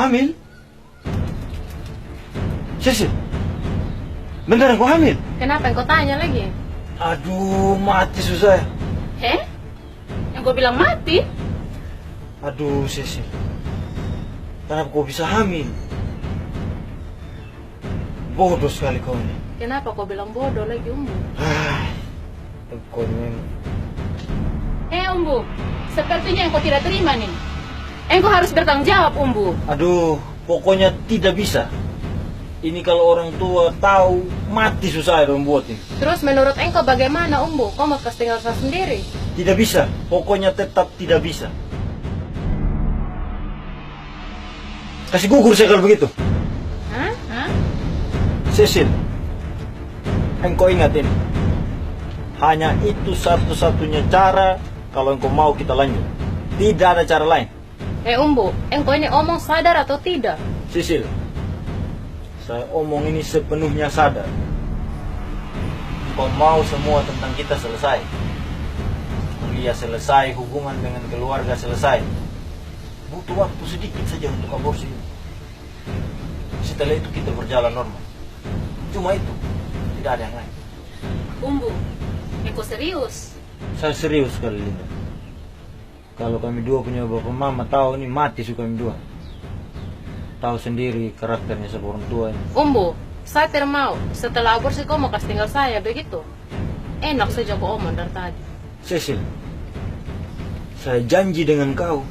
Hamil? Cecil, beneran kau hamil? Kenapa engkau tanya lagi? Aduh, mati susah. Heh? Yang kau bilang mati? Aduh, Cecil, kenapa kau bisa hamil? Bodoh sekali kau ini. Kenapa kau bilang bodoh lagi, Umbu? Kau ini. Umbu, sepertinya engkau tidak terima nih. Engkau harus bertanggung jawab, Umbu. Aduh, pokoknya tidak bisa. Ini kalau orang tua tahu, mati susah ya membuat ini. Terus menurut engkau bagaimana, Umbu? Kau mau tinggal sendiri? Tidak bisa, pokoknya tetap tidak bisa. Kasih gugur saya kalau begitu. Hah? Cecil, engkau ingat ini. Hanya itu satu-satunya cara kalau engkau mau kita lanjut. Tidak ada cara lain. Umbu, engkau ini omong sadar atau tidak? Cecil, saya omong ini sepenuhnya sadar. Kau mau semua tentang kita selesai. Kuliah selesai, hubungan dengan keluarga selesai. Butuh waktu sedikit saja untuk aborsi. Setelah itu kita berjalan normal. Cuma itu, tidak ada yang lain. Umbu, engkau serius? Saya serius sekali, Linda. Kalau kami dua punya bapak mama tahu ini mati suka kami dua. Tahu sendiri karakternya seorang tua ini. Umbu, saya tidak mau. Setelah aborsi kau mau kasih tinggal saya, begitu? Enak saja kau omong dari tadi. Cecil, saya janji dengan kau,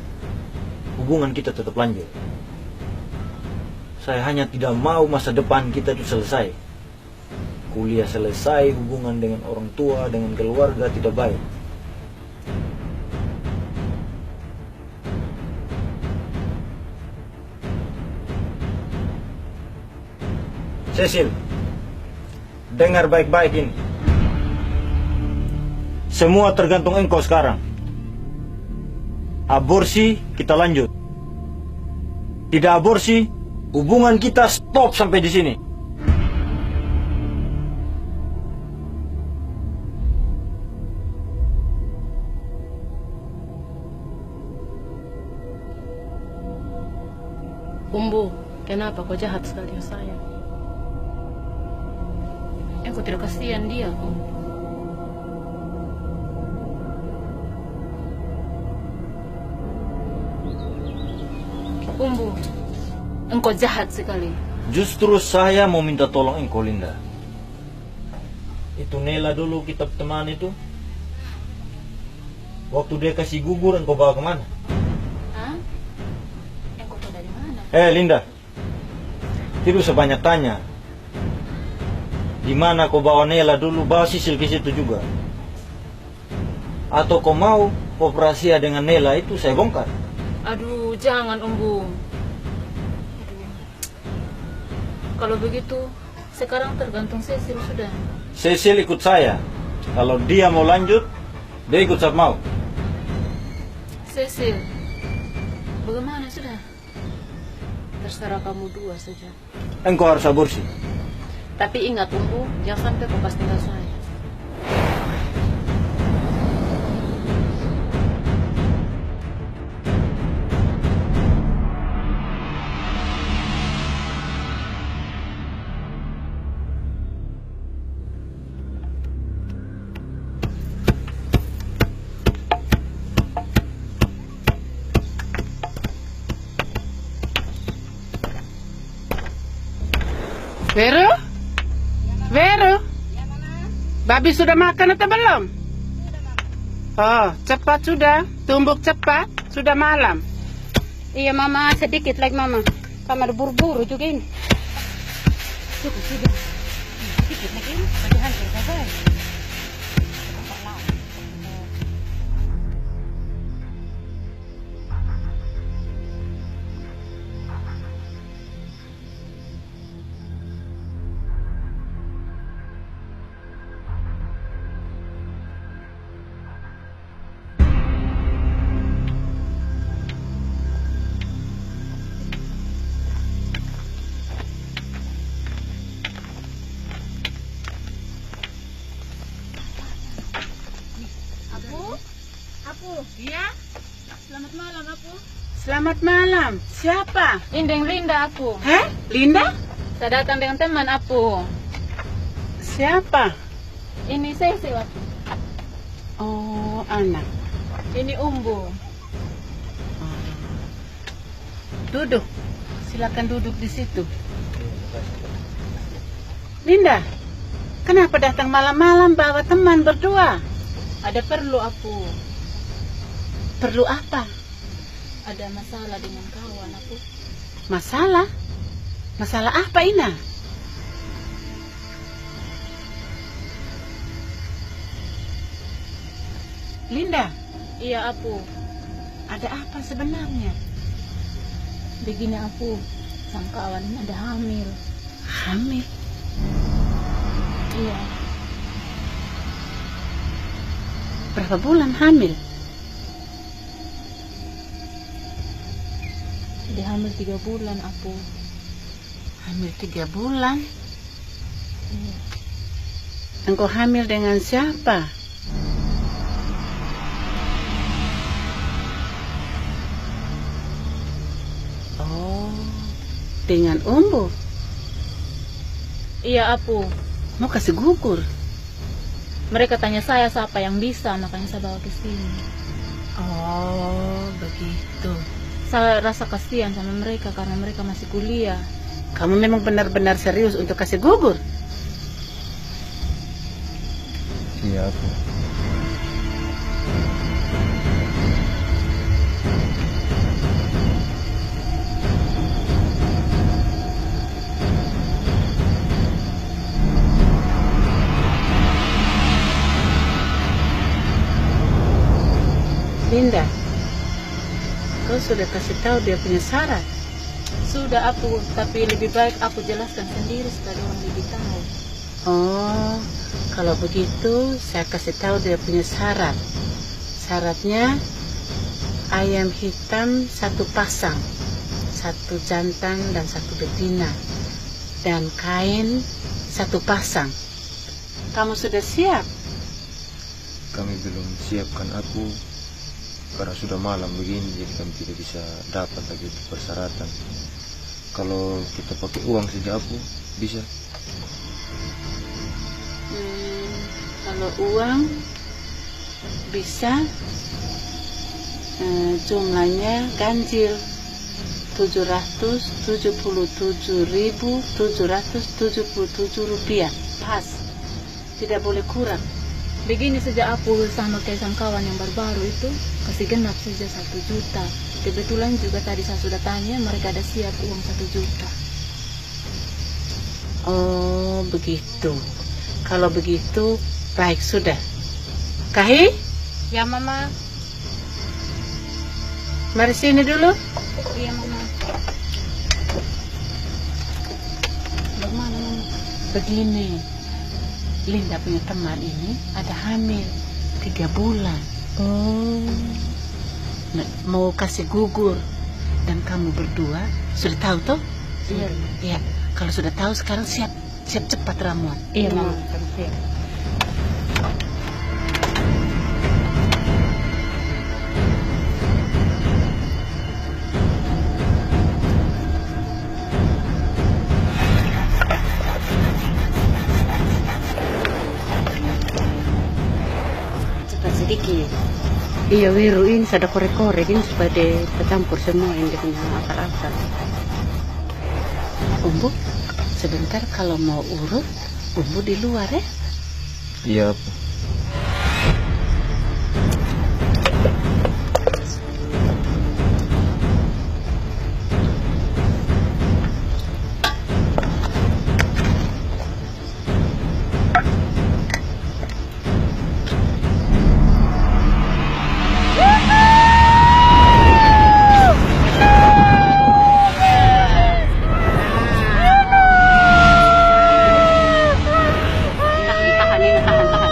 hubungan kita tetap lanjut. Saya hanya tidak mau masa depan kita itu selesai. Kuliah selesai, hubungan dengan orang tua, dengan keluarga tidak baik. Cecil, dengar baik-baik ini. Semua tergantung engkau sekarang. Aborsi, kita lanjut. Tidak aborsi, hubungan kita stop sampai di sini. Umbu, kenapa kau jahat sekali dengan saya? Aku tidak kasihan dia, Umbu. Umbu, engkau jahat sekali. Justru saya mau minta tolong engkau, Linda. Itu Nela dulu kita teman itu. Waktu dia kasih gugur, engkau bawa kemana? Hah? Engkau tahu dari mana? Linda, tidak usah banyak tanya. Di mana kau bawa Nela dulu, bawa Sisil ke situ juga. Atau kau mau operasi dengan Nela itu saya bongkar. Aduh, jangan, Umbu. Aduh. Kalau begitu, sekarang tergantung Cecil sudah. Cecil ikut saya. Kalau dia mau lanjut, dia ikut saya mau. Cecil, bagaimana sudah? Terserah kamu dua saja. Engkau harus aborsi. Tapi ingat, Umbu, jangan sampai kau pas tinggal saya. Vero? Vero? Babi sudah makan atau belum? Oh, cepat sudah. Tumbuk cepat. Sudah malam. Iya mama, sedikit lagi mama. Kamar buru-buru juga ini. Sudah. Sedikit lagi ini. Padahal selesai. Selamat malam. Siapa? Indeng Linda aku. Hah? Linda? Saya datang dengan teman aku. Siapa? Ini Sesi aku. Oh, anak. Ini Umbu. Duduk. Silakan duduk di situ. Linda, kenapa datang malam-malam bawa teman berdua? Ada perlu aku. Perlu apa? Ada masalah dengan kawan aku. Masalah? Masalah apa, Ina? Linda, Iya aku. ada apa sebenarnya? Begini aku. Sang kawan ini ada hamil. Hamil? Iya. Berapa bulan hamil? Dia hamil 3 bulan aku. Hamil 3 bulan? Iya. Engkau hamil dengan siapa? Oh, dengan Umbu. Iya aku. Mau kasih gugur? Mereka tanya saya siapa yang bisa, makanya saya bawa ke sini. Oh, begitu. Saya rasa kasihan sama mereka karena mereka masih kuliah. Kamu memang benar-benar serius untuk kasih gugur? Iya aku. Linda, kau sudah kasih tahu dia punya syarat? Sudah aku, tapi lebih baik aku jelaskan sendiri supaya orang lebih tahu. Oh, kalau begitu saya kasih tahu dia punya syarat. Syaratnya ayam hitam 1 pasang, 1 jantan dan 1 betina, dan kain 1 pasang. Kamu sudah siap? Kami belum siapkan aku karena sudah malam begini, jadi kami tidak bisa dapat lagi itu persyaratan. Kalau kita pakai uang saja aku bisa. Kalau uang bisa, jumlahnya ganjil 777.777 rupiah. Pas, tidak boleh kurang. Begini saja aku sama kayak sang kawan yang baru-baru itu, kasih genap saja 1 juta. Kebetulan juga tadi saya sudah tanya, mereka ada siap uang 1 juta. Oh, begitu. Kalau begitu, baik sudah. Kahi, Ya mama. mari sini dulu. Iya mama. Bagaimana, Mama? Begini, Linda punya teman ini ada hamil 3 bulan. Oh. Nah, mau kasih gugur, dan kamu berdua sudah tahu toh? Iya. Iya. Kalau sudah tahu sekarang siap cepat ramuan. Iya mama. Cepat sedikit. Iya Wiru, ini sudah korek-korek ini supaya tercampur semua yang dia punya akar-akar. Umbu, sebentar kalau mau urut, Umbu di luar ya. Iya aku. Tahan, tahan ini, tahan, tahan.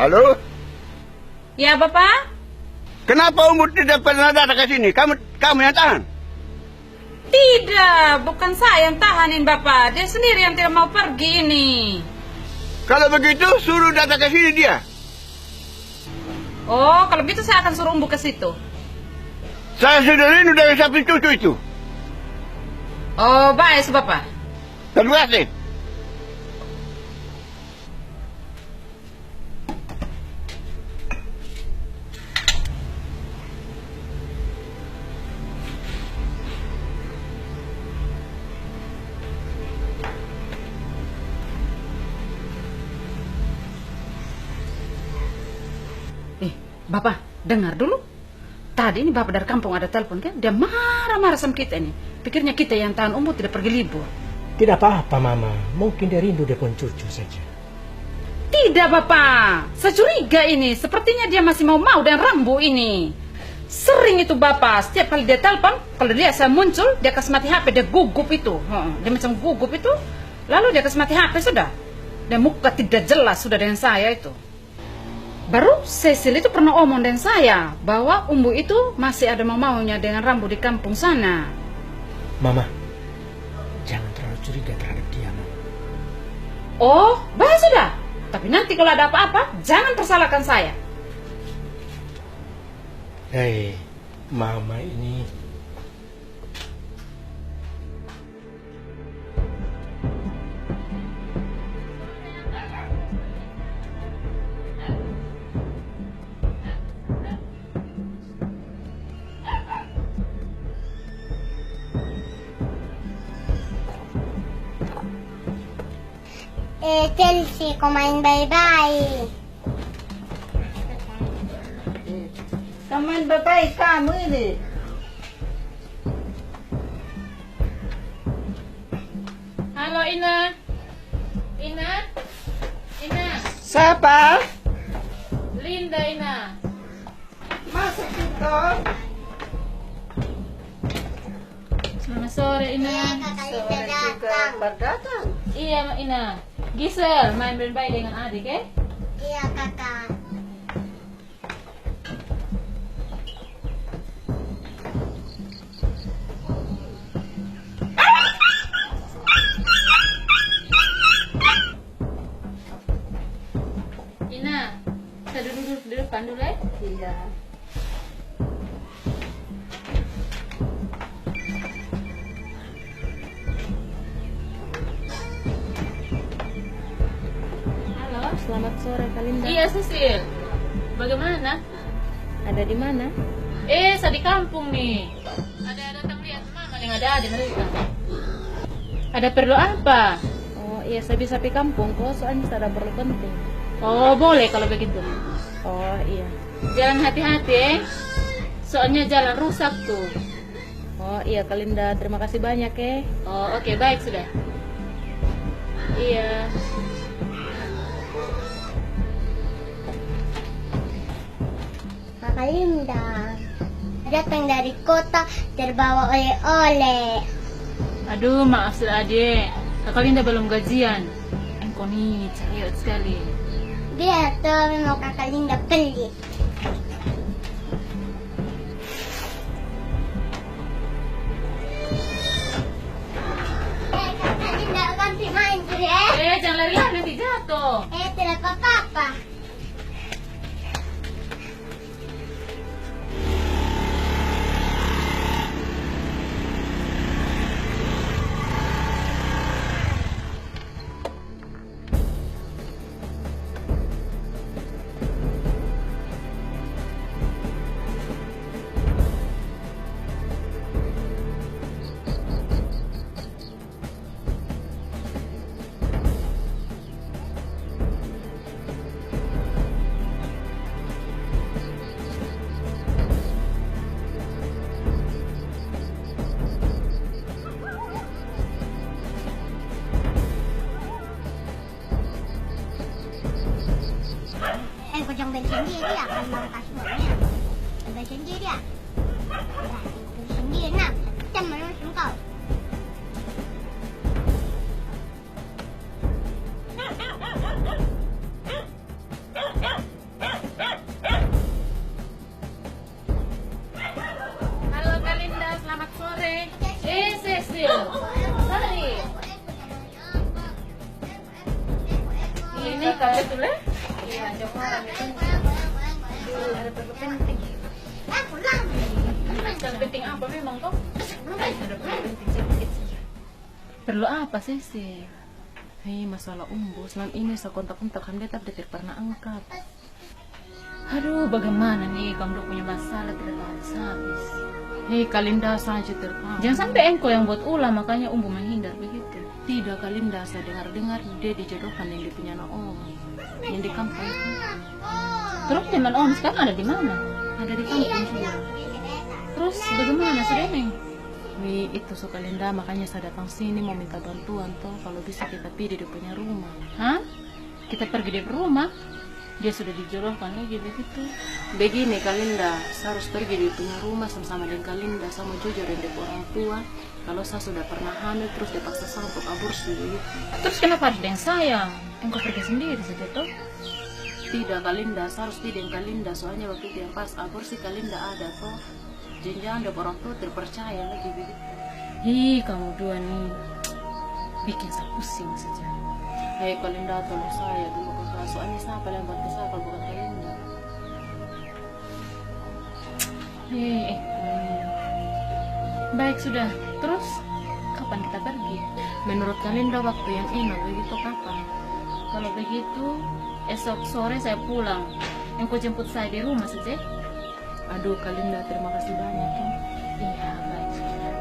Halo? Ya, Bapak? Kenapa Umur tidak pernah datang ke sini? Kamu yang tahan? Tidak, bukan saya yang tahanin Bapak. Dia sendiri yang tidak mau pergi ini. Kalau begitu, suruh datang ke sini dia. Oh, kalau gitu saya akan suruh Umbu ke situ. Saya sudah rindu dari sapi cucu itu. Oh, baik, Bapak. Terima kasih. Bapak, dengar dulu. Tadi ini Bapak dari kampung ada telepon kan? Dia marah-marah sama kita ini. Pikirnya kita yang tahan Umbu tidak pergi libur. Tidak apa-apa, Mama. Mungkin dia rindu dengan cucu saja. Tidak, Bapak. Saya curiga ini. Sepertinya dia masih mau dan Rambo ini. Sering itu Bapak. Setiap kali dia telepon, kalau dia saya muncul, dia kasih mati HP. Dia gugup itu. Dia macam gugup itu. Lalu dia kasih mati HP sudah. Dan muka tidak jelas sudah dengan saya itu. Baru Cecil itu pernah omong dengan saya bahwa Umbu itu masih ada maunya dengan Rambo di kampung sana. Mama, jangan terlalu curiga terhadap dia, Mama. Oh, baik sudah. Tapi nanti kalau ada apa-apa, jangan persalahkan saya. Hei, Mama ini... Chelsea, kumain bye-bye. Kumain bye-bye kamu ini. Halo Ina. Ina. Ina. Siapa? Linda Ina. Masuk itu. Selamat sore Ina. Sore juga berdatang. Iya Ina. Gisel main bye-bye dengan adik Iya kakak. Ina, saya duduk di depan dulu ya. Iya. Halo, selamat sore Kalinda. Iya Cecil. Bagaimana? Ada di mana? Saya di kampung nih. Ada datang lihat mama yang ada mereka. Ada perlu apa? Oh iya, saya bisa pergi kampung kok, soalnya saya ada perlu penting. Oh boleh kalau begitu. Oh iya. Jalan hati-hati soalnya jalan rusak tuh. Oh iya Kalinda, terima kasih banyak ya. Oh oke, baik sudah. Iya. Kakak Linda datang dari kota terbawa oleh-oleh. Aduh maaf sudah adik. Kakak Linda belum gajian. Engkau nih cariot sekali. Dia tuh memang kakak Linda pelit. Kakak Linda ganti main tuh ya. Jangan lari-lari nanti jatuh. Tidak apa-apa. Kau jangan bensin dia akan mangkas semuanya. Bensin dia. Bensin dia nak. Kita menusuk kau. Cecil. Mari. Ini kan betul ya? Iya, coba ada perlu penting. Yang penting apa memang kok? Ada perlu penting sedikit saja. Perlu apa sih sih? Hei, masalah umbu. Selama ini saya kontak-kontak kan dia tapi tidak pernah angkat. Aduh, bagaimana nih kamu punya masalah tidak habis. Hei, Kalinda saja terpaksa. Jangan sampai engkau yang buat ulah makanya umbu menghindar begitu. Tidak, Kalinda, saya dengar-dengar dia dijodohkan yang di punya Om, yang di kampung itu. Terus teman Om sekarang ada di mana? Ada di kampung juga. Terus bagaimana sudah nih? Wih, itu so Kalinda, makanya saya datang sini mau minta bantuan toh. Kalau bisa kita pergi di punya rumah. Hah? Kita pergi di rumah? Dia sudah dijodohkan lagi begitu. Begini Kalinda, saya harus pergi di punya rumah sama-sama dengan Kalinda. Saya mau jujur dengan orang tua. Kalau saya sudah pernah hamil terus dipaksa saya untuk aborsi begitu. Terus kenapa harus dengan sayang? Engkau pergi sendiri saja toh? Tidak Kalinda, saya harus pergi dengan Kalinda. Soalnya waktu itu yang pas aborsi Kalinda ada toh. Jangan-jangan ada orang tua terpercaya lagi begitu. Hi, kamu dua nih bikin saya pusing saja. Hei Kalinda, tolong saya dulu ke saya. Soalnya saya paling buat saya kalau bukan Kalinda. Hei, baik sudah. Terus kapan kita pergi? Menurut Kalinda waktu yang enak begitu kapan? Kalau begitu esok sore saya pulang. Engkau jemput saya di rumah saja. Aduh Kalinda, terima kasih banyak ya. Iya, baik sudah.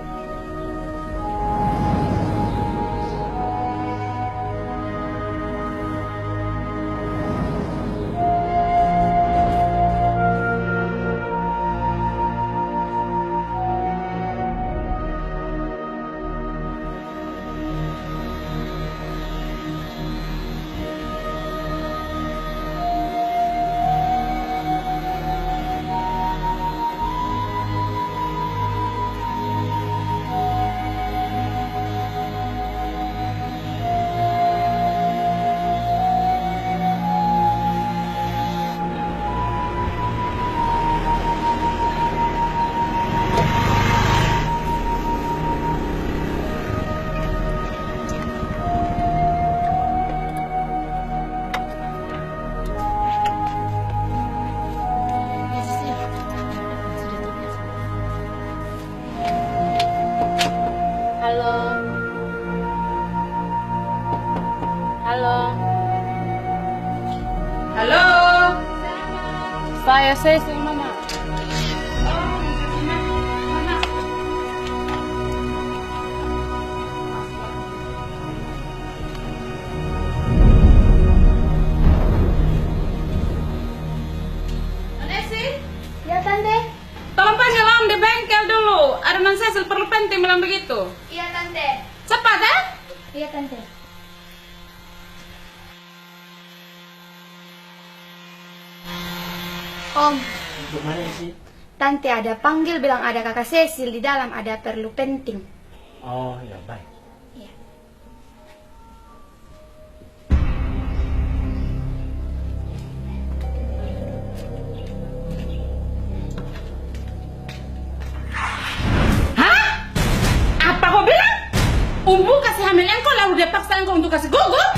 Halo. Saya Cecil, Mama. Ya, Tante. Tolong panggil Om di bengkel dulu. Ada Man Cecil perlu penting bilang begitu. Iya, Tante. Cepat ya. Iya, Tante. Om, Gimana sih? Tante ada panggil bilang ada kakak Cecil di dalam, ada perlu penting. Oh ya baik. Iya. Hah? Apa kau bilang? Umbu kasih hamil engkau lalu dia paksa engkau untuk kasih gugur?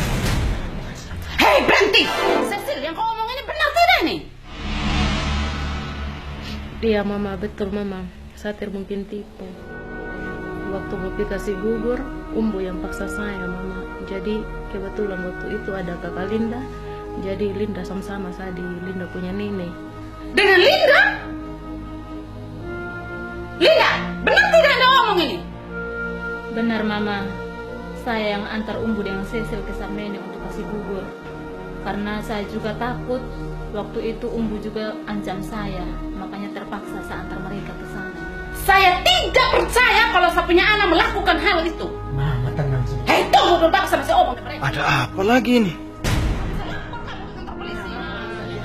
Hei, berhenti! Cecil, yang kau omong ini benar tidak nih? Iya Mama, betul Mama. Saya mungkin tipu. Waktu Bopi kasih gugur, Umbu yang paksa saya Mama. Jadi kebetulan waktu itu ada kakak Linda. Jadi Linda sama-sama saya di Linda punya nenek. Dengan Linda? Linda, benar tidak ada omong ini? Benar, Mama. Saya yang antar Umbu dengan Cecil ke sang nenek untuk kasih gugur. Karena saya juga takut waktu itu Umbu juga ancam saya. Makanya terpaksa saya antar mereka ke sana. Saya tidak percaya kalau saya punya anak melakukan hal itu. Mama tenang sih. Hei, tunggu dulu, Bapak sama si omong ke mereka. Ada apa lagi nih?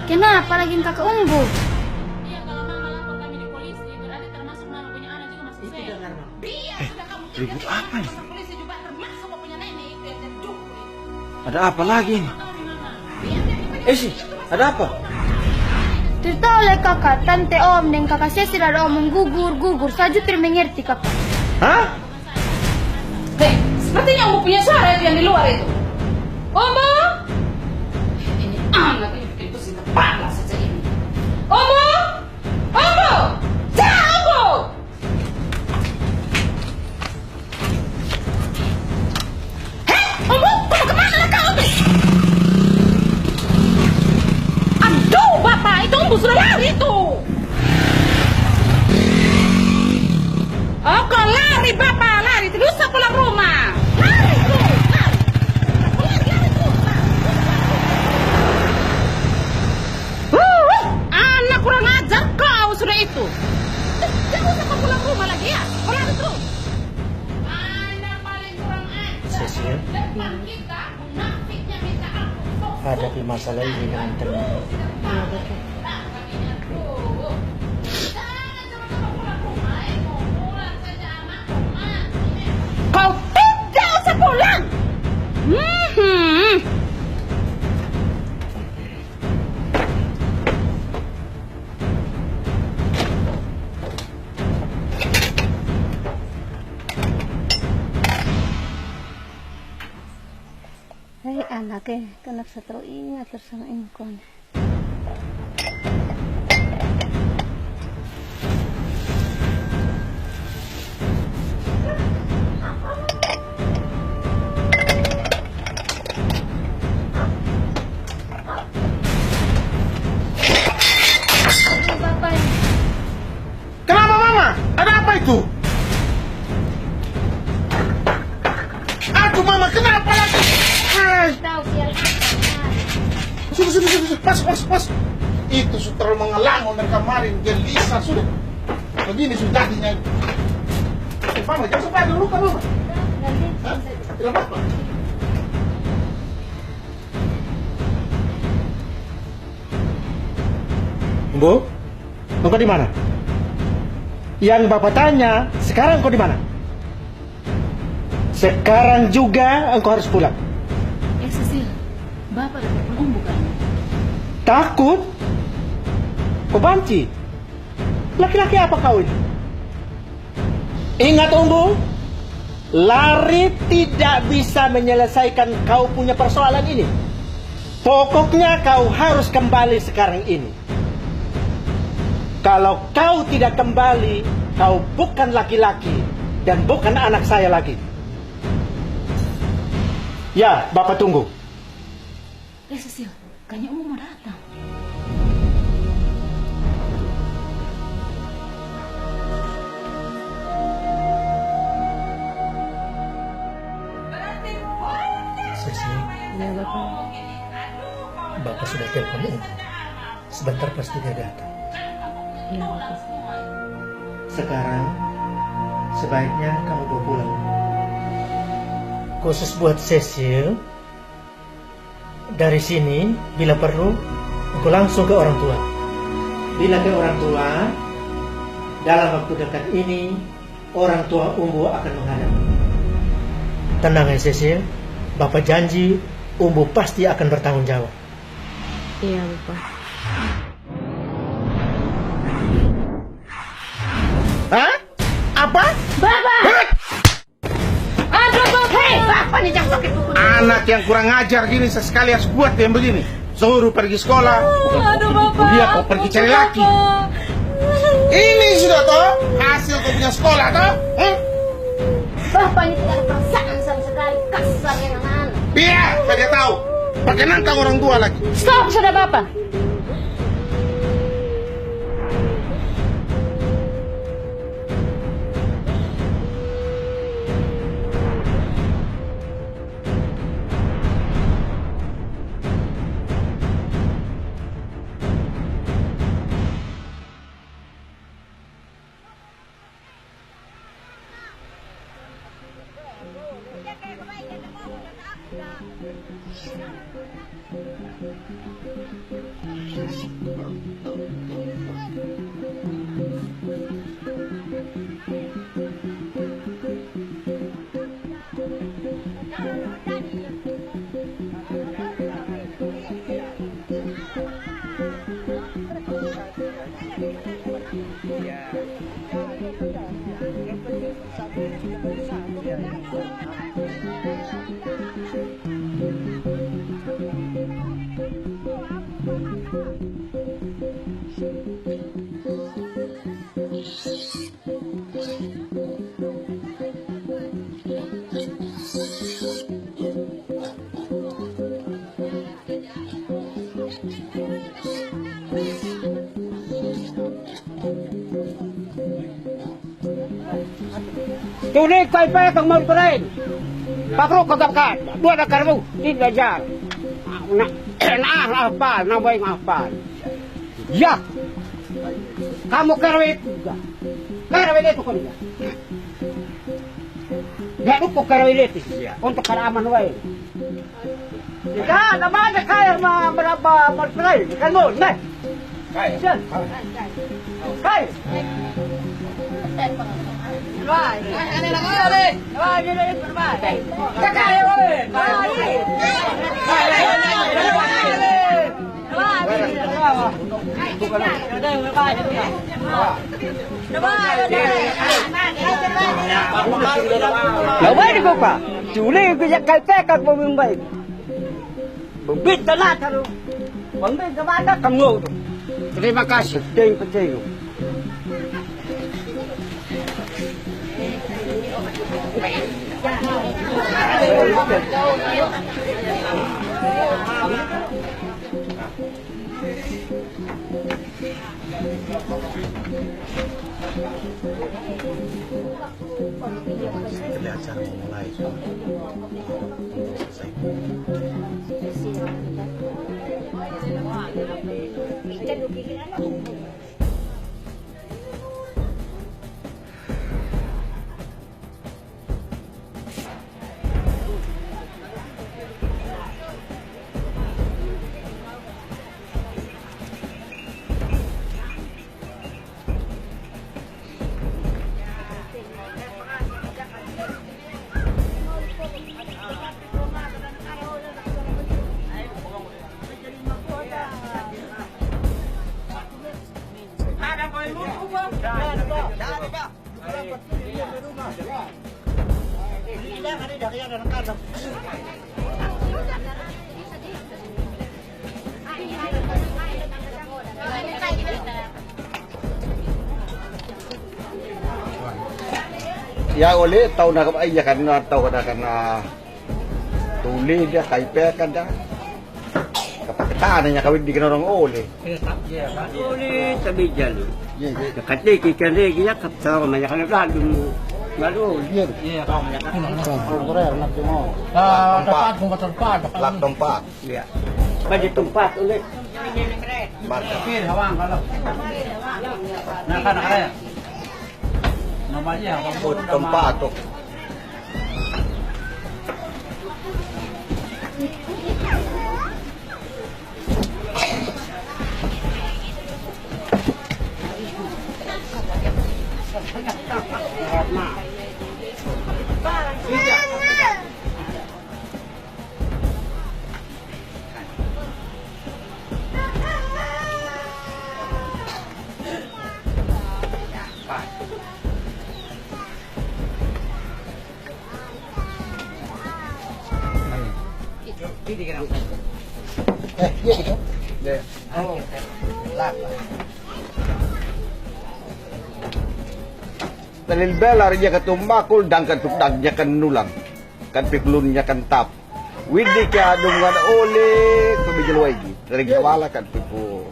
Kenapa lagi kakak Umbu? Iya, kalau Mama lapor kami di polisi, berarti termasuk Mama punya anak juga masih saya. Dengar Mama. Biar sudah kamu Ribut apa nih? polisi juga termasuk kau punya nenek itu yang jadi dukun. Ada apa lagi nih? Sih, ada apa? Cerita oleh kakak, Tante Om dan kakak Cecil ada omong gugur. Saya juga tidak mengerti kakak. Hah? Hei, sepertinya Umbu punya suara itu yang di luar itu. Umbu! Ini anak ini bikin pusing kepala saja ini. Umbu! Umbu! Jangan Umbu! Hei, Umbu, kamu kemana kau? Aduh, Bapak, itu Umbu sudah lari itu. Oh, kau lari, Bapak, lari. Tidak usah pulang rumah. Lari, lari. Lari terus. Anak kurang ajar kau sudah itu. Jangan usah kau pulang rumah lagi ya. Kau lari terus. Anak paling kurang ajar. Cecil, Depan kita, munafiknya minta ampun. hadapi masalah ini dengan tenang. Iya betul. Kau tidak usah pulang. Hei anaknya, kenapa saya terlalu ingat sama engkau? Kenapa Mama? Ada apa itu? Aduh Mama, kenapa lagi? Tahu sial. Sudah, pas. Itu sudah terlalu mengelangon dari kemarin, gelisah sudah. Begini sudah jadinya. Mama, jangan sampai ada luka Mama. Hah? Tidak apa-apa. Bu, engkau di mana? Yang Bapak tanya, sekarang engkau di mana? Sekarang juga engkau harus pulang. Cecil, Bapak dapat Umbu kan? Takut? Kau banci? Laki-laki apa kau ini? Ingat Umbu, lari tidak bisa menyelesaikan kau punya persoalan ini. Pokoknya kau harus kembali sekarang ini. Kalau kau tidak kembali, kau bukan laki-laki dan bukan anak saya lagi. Ya, Bapak tunggu. Cecil, kayaknya Umbu mau datang. Cecil, Iya Bapak. Bapak sudah telepon Umbu. Sebentar pasti dia datang. Iya Bapak. Sekarang sebaiknya kamu bawa pulang. Khusus buat Cecil, dari sini bila perlu engkau langsung ke orang tua. Bila ke orang tua, dalam waktu dekat ini orang tua Umbu akan menghadap. Tenang ya Cecil, Bapak janji Umbu pasti akan bertanggung jawab. Iya Bapak. Hah? Apa? Bapak! Aduh, Bapak! Hei, Bapak nih jangan pakai buku. Anak yang kurang ajar gini sesekali harus buat yang begini. Suruh pergi sekolah, Aduh, Bapak! dia kau pergi cari laki. Ini sudah toh hasil kau punya sekolah toh? Bapak ini tidak ada perasaan sama sekali. Kasar yang anak. Iya, saya tahu. Pakai nantang orang tua lagi. Stop, sudah Bapak. Ya. Tuloy ko ay pa kang mau rin. Pakro kagapkat. Dua na karbo. Tidak jar. Na apa? Na boy apa? Ya. Kamu karawit juga. Karawit itu kan ya. Ya lupa karawit itu. Untuk karaman wae. Ya, namanya kaya berapa merprai. Kan mo, nah. Kaya. Kaya. Vai, ini lagi oleh. Vai, ini berbahaya. Kakak oleh. Vai di buka. Culi kerja kaitek kat membai. Bebit tanah taru. Bangbai kemana kamu tu? Terima kasih. Penting. Setelah acara memulai untuk selesai. Ya oleh tahu nak apa ya karena tahu karena tuli dia kaipe kan dah. Kepaketannya kawin dikenal orang oleh. Oleh tapi jalu. Ya, kata kita lagi ya kata orang banyak orang lalu lalu. Iya, tahu banyak tempat. Lak tempat. Ya. Pada tempat oleh. Kir hawang kalau. Nak ada. Namanya tempat tu. Talil belar dia ketumbakul dan ketupdagnya kan nulang kan piklunnya kan tap widi ka dungan oleh kebijal lagi dari kawala kan pipu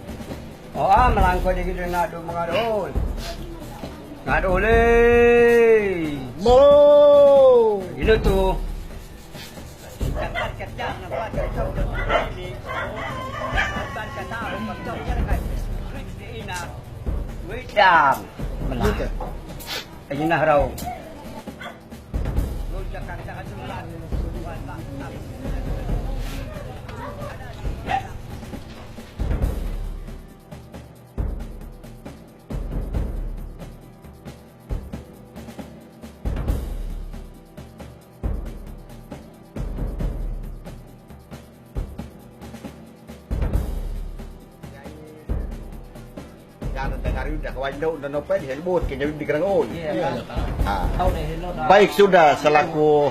Oh, melangkau di kita nak mengadol. Ngadol leh. mo Ini tu. Widam. Melangkau. Ini nak rau. Baik sudah selaku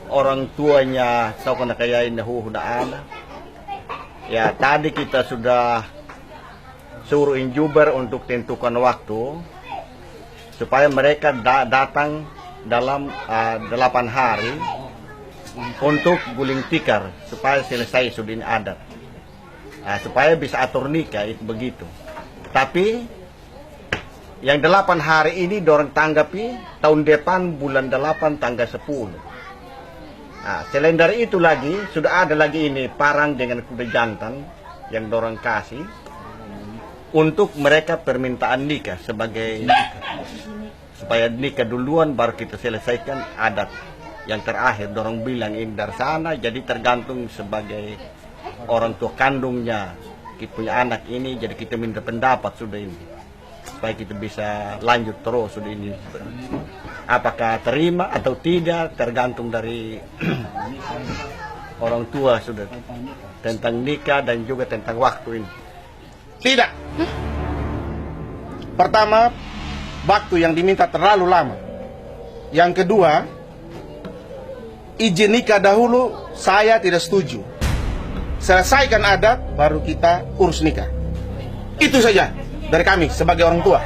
orang tuanya tahu kena kayain dahudaan. Ya tadi kita sudah suruh injuber untuk tentukan waktu supaya mereka datang dalam 8 hari untuk guling tikar supaya selesai sudin adat. Supaya bisa atur nikah itu begitu. Tapi Yang 8 hari ini dorang tanggapi tahun depan bulan 8 tanggal 10. Nah, selain dari itu lagi sudah ada lagi ini parang dengan kuda jantan yang dorang kasih untuk mereka permintaan nikah sebagai supaya nikah duluan baru kita selesaikan adat yang terakhir. Dorang bilang ini dari sana, jadi tergantung sebagai orang tua kandungnya kita punya anak ini, jadi kita minta pendapat sudah ini supaya kita bisa lanjut terus sudah ini. Apakah terima atau tidak tergantung dari orang tua sudah tentang nikah dan juga tentang waktu ini. Tidak. Pertama, waktu yang diminta terlalu lama. Yang kedua, izin nikah dahulu saya tidak setuju. Selesaikan adat baru kita urus nikah. Itu saja dari kami sebagai orang tua.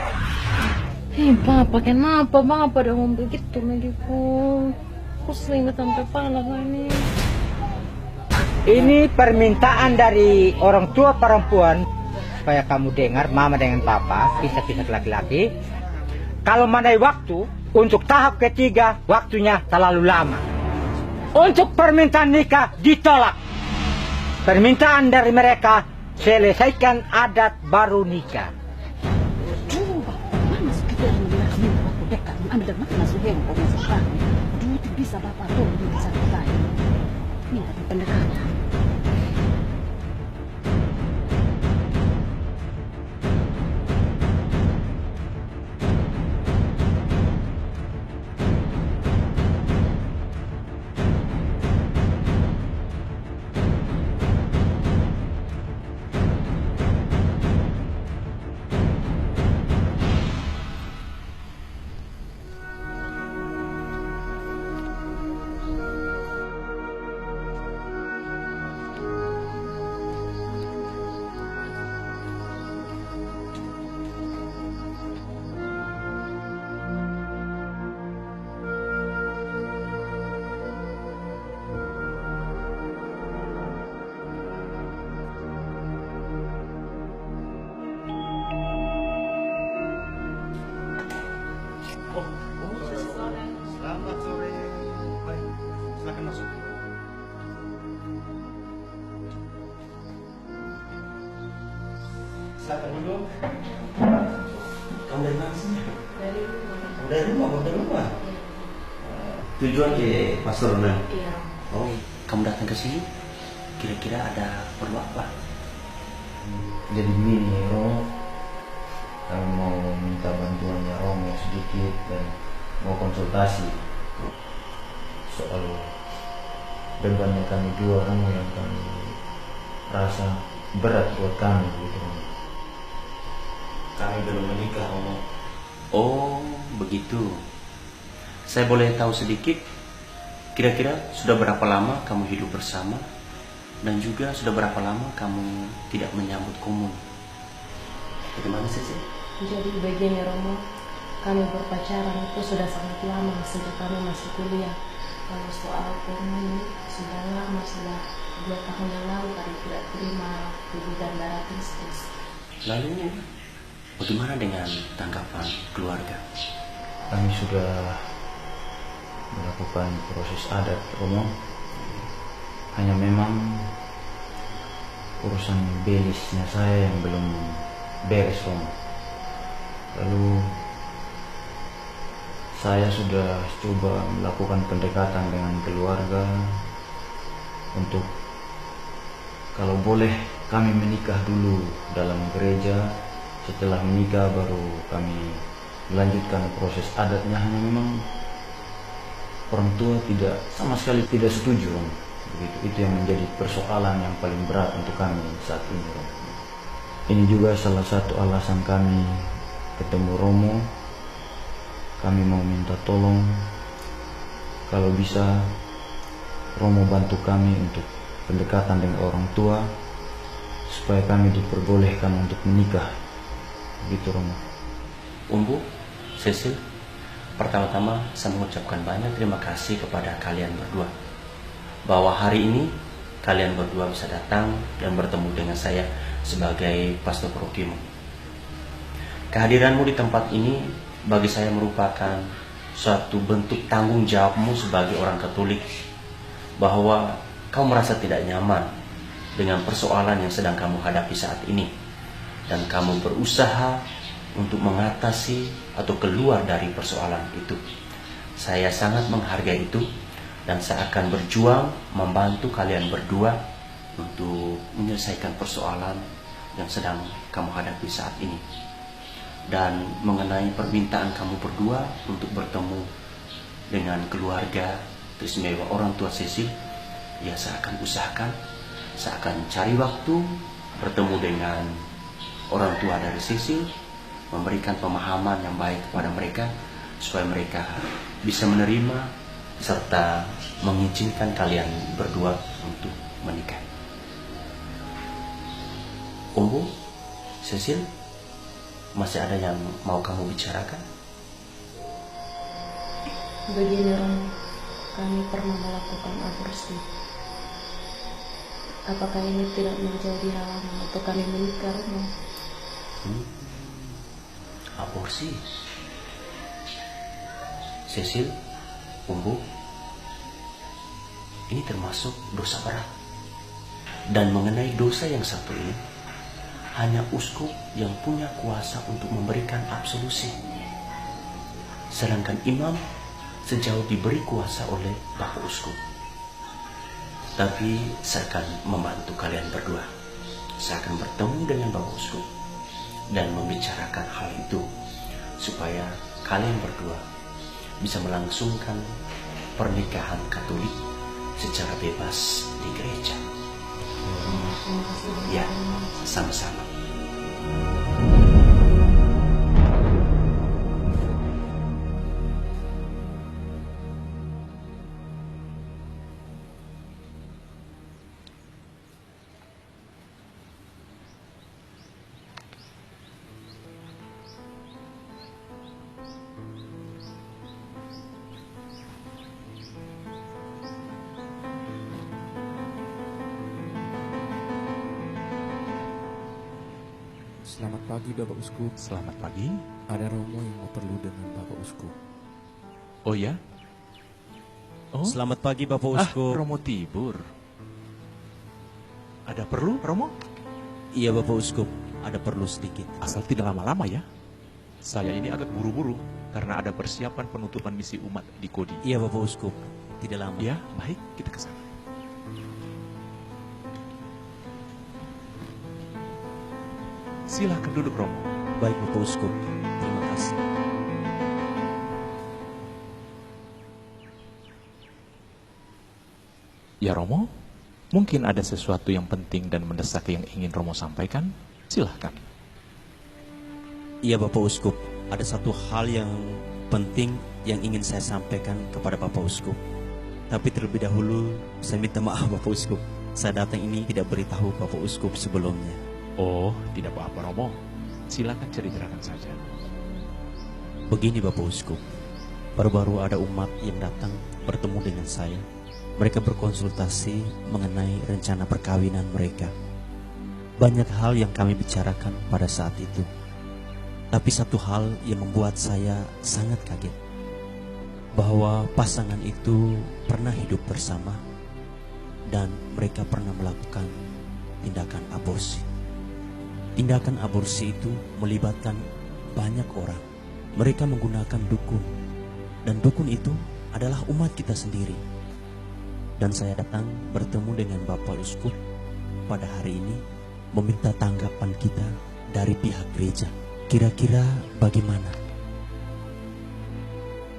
Papa, kenapa Bapak udah ngomong begitu, Mediku? Aku sering sampai kepala ini. Ini permintaan dari orang tua perempuan supaya kamu dengar, mama dengan papa, kisah-kisah laki-laki. Kalau mandai waktu untuk tahap ketiga, waktunya terlalu lama. Untuk permintaan nikah ditolak. Permintaan dari mereka, selesaikan adat baru nikah. Ambil makna suheng kau masukkan. Dulu bisa Bapak tuh bisa kita. Minta pendekatan. Selamat sore. Baik, silakan masuk. Silakan duduk. Kamu dari mana sih? Dari rumah. Tujuan ke Pastor Ronald? Iya. Oh, kamu datang ke sini? Kira-kira ada perlu apa? Jadi begini, Romo, kami mau minta bantuannya Romo sedikit dan mau konsultasi soal bebannya kami dua orang yang kami rasa berat buat kami gitu. Kami belum menikah, Romo. Oh, begitu. Saya boleh tahu sedikit, kira-kira sudah berapa lama kamu hidup bersama? Dan juga sudah berapa lama kamu tidak menyambut komun? Bagaimana sih? Jadi begini Romo, kami berpacaran itu sudah sangat lama sejak kami masih kuliah. Kalau soal komun sudah lama, sudah 2 tahun yang lalu kami tidak terima tubuh dan darah Kristus. Lalu bagaimana dengan tanggapan keluarga? Kami sudah melakukan proses adat, Romo. Hanya memang urusan belisnya saya yang belum beres, Romo. Lalu saya sudah coba melakukan pendekatan dengan keluarga untuk kalau boleh kami menikah dulu dalam gereja. Setelah menikah baru kami melanjutkan proses adatnya. Hanya memang orang tua tidak sama sekali tidak setuju, Romo. Begitu, itu yang menjadi persoalan yang paling berat untuk kami saat ini, Romo. Ini juga salah satu alasan kami ketemu Romo. Kami mau minta tolong kalau bisa Romo bantu kami untuk pendekatan dengan orang tua supaya kami diperbolehkan untuk menikah. Begitu, Romo. Umbu, Cecil, pertama-tama saya mengucapkan banyak terima kasih kepada kalian berdua bahwa hari ini kalian berdua bisa datang dan bertemu dengan saya sebagai pastor parokimu. Kehadiranmu di tempat ini bagi saya merupakan suatu bentuk tanggung jawabmu sebagai orang Katolik, bahwa kau merasa tidak nyaman dengan persoalan yang sedang kamu hadapi saat ini, dan kamu berusaha untuk mengatasi atau keluar dari persoalan itu. Saya sangat menghargai itu, dan saya akan berjuang membantu kalian berdua untuk menyelesaikan persoalan yang sedang kamu hadapi saat ini. Dan mengenai permintaan kamu berdua untuk bertemu dengan keluarga, teristimewa orang tua Cecil, ya saya akan usahakan. Saya akan cari waktu bertemu dengan orang tua dari Cecil, memberikan pemahaman yang baik kepada mereka, supaya mereka bisa menerima serta mengizinkan kalian berdua untuk menikah. Umbu, Cecil, masih ada yang mau kamu bicarakan? Begini Romo, kami pernah melakukan aborsi. Apakah ini tidak menjadi halangan untuk kami menikah, Romo? Aborsi? Cecil, Umbu, ini termasuk dosa berat. Dan mengenai dosa yang satu ini, hanya uskup yang punya kuasa untuk memberikan absolusi. Sedangkan imam sejauh diberi kuasa oleh Bapak Uskup. Tapi saya akan membantu kalian berdua. Saya akan bertemu dengan Bapak Uskup dan membicarakan hal itu, supaya kalian berdua bisa melangsungkan pernikahan Katolik secara bebas di gereja. Ya, sama-sama. Selamat pagi Bapak Uskup. Selamat pagi. Ada Romo yang mau perlu dengan Bapak Uskup. Oh ya? Oh? Selamat pagi Bapak Uskup. Romo Tibur. Ada perlu, Romo? Iya Bapak Uskup, ada perlu sedikit. Asal tidak lama-lama ya. Saya ini agak buru-buru karena ada persiapan penutupan misi umat di Kodi. Iya Bapak Uskup, tidak lama. Ya, baik, kita ke sana. Silahkan duduk, Romo. Baik Bapak Uskup, terima kasih. Ya Romo, mungkin ada sesuatu yang penting dan mendesak yang ingin Romo sampaikan. Silahkan. Iya Bapak Uskup, ada satu hal yang penting yang ingin saya sampaikan kepada Bapak Uskup. Tapi terlebih dahulu, saya minta maaf Bapak Uskup. Saya datang ini tidak beritahu Bapak Uskup sebelumnya. Oh, tidak apa-apa Romo. Silakan ceritakan saja. Begini Bapak Uskup, baru-baru ada umat yang datang bertemu dengan saya. Mereka berkonsultasi mengenai rencana perkawinan mereka. Banyak hal yang kami bicarakan pada saat itu. Tapi satu hal yang membuat saya sangat kaget, bahwa pasangan itu pernah hidup bersama dan mereka pernah melakukan tindakan aborsi. Tindakan aborsi itu melibatkan banyak orang. Mereka menggunakan dukun, dan dukun itu adalah umat kita sendiri. Dan saya datang bertemu dengan Bapak Uskup pada hari ini, meminta tanggapan kita dari pihak gereja. Kira-kira bagaimana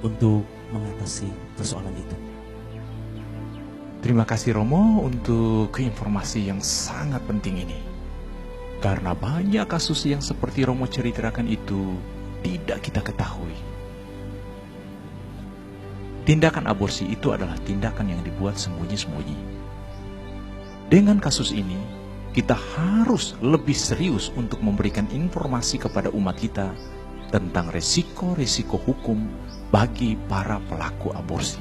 untuk mengatasi persoalan itu? Terima kasih Romo untuk informasi yang sangat penting ini. Karena banyak kasus yang seperti Romo ceritakan itu tidak kita ketahui. Tindakan aborsi itu adalah tindakan yang dibuat sembunyi-sembunyi. Dengan kasus ini, kita harus lebih serius untuk memberikan informasi kepada umat kita tentang resiko-resiko hukum bagi para pelaku aborsi.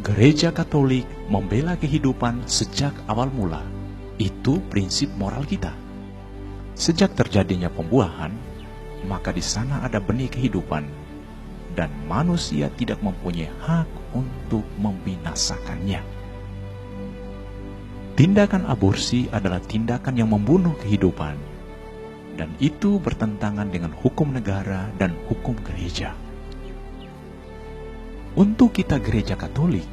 Gereja Katolik membela kehidupan sejak awal mula. Itu prinsip moral kita. Sejak terjadinya pembuahan, maka di sana ada benih kehidupan, dan manusia tidak mempunyai hak untuk membinasakannya. Tindakan aborsi adalah tindakan yang membunuh kehidupan, dan itu bertentangan dengan hukum negara dan hukum gereja. Untuk kita gereja Katolik,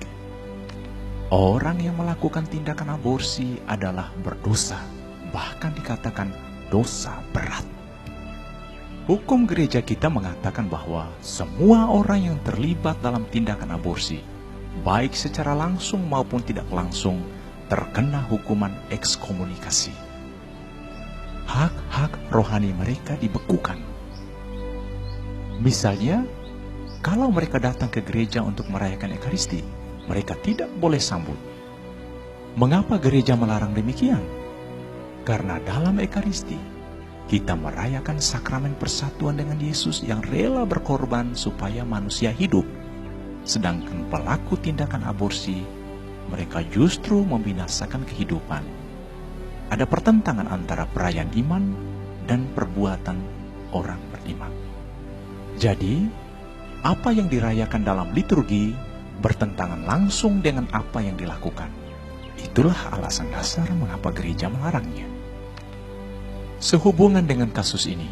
orang yang melakukan tindakan aborsi adalah berdosa, bahkan dikatakan dosa berat. Hukum gereja kita mengatakan bahwa semua orang yang terlibat dalam tindakan aborsi, baik secara langsung maupun tidak langsung, terkena hukuman ekskomunikasi. Hak-hak rohani mereka dibekukan. Misalnya, kalau mereka datang ke gereja untuk merayakan Ekaristi, mereka tidak boleh sambut. Mengapa gereja melarang demikian? Karena dalam Ekaristi, kita merayakan sakramen persatuan dengan Yesus yang rela berkorban supaya manusia hidup. Sedangkan pelaku tindakan aborsi, mereka justru membinasakan kehidupan. Ada pertentangan antara perayaan iman dan perbuatan orang beriman. Jadi, apa yang dirayakan dalam liturgi bertentangan langsung dengan apa yang dilakukan. Itulah alasan dasar mengapa gereja melarangnya. Sehubungan dengan kasus ini,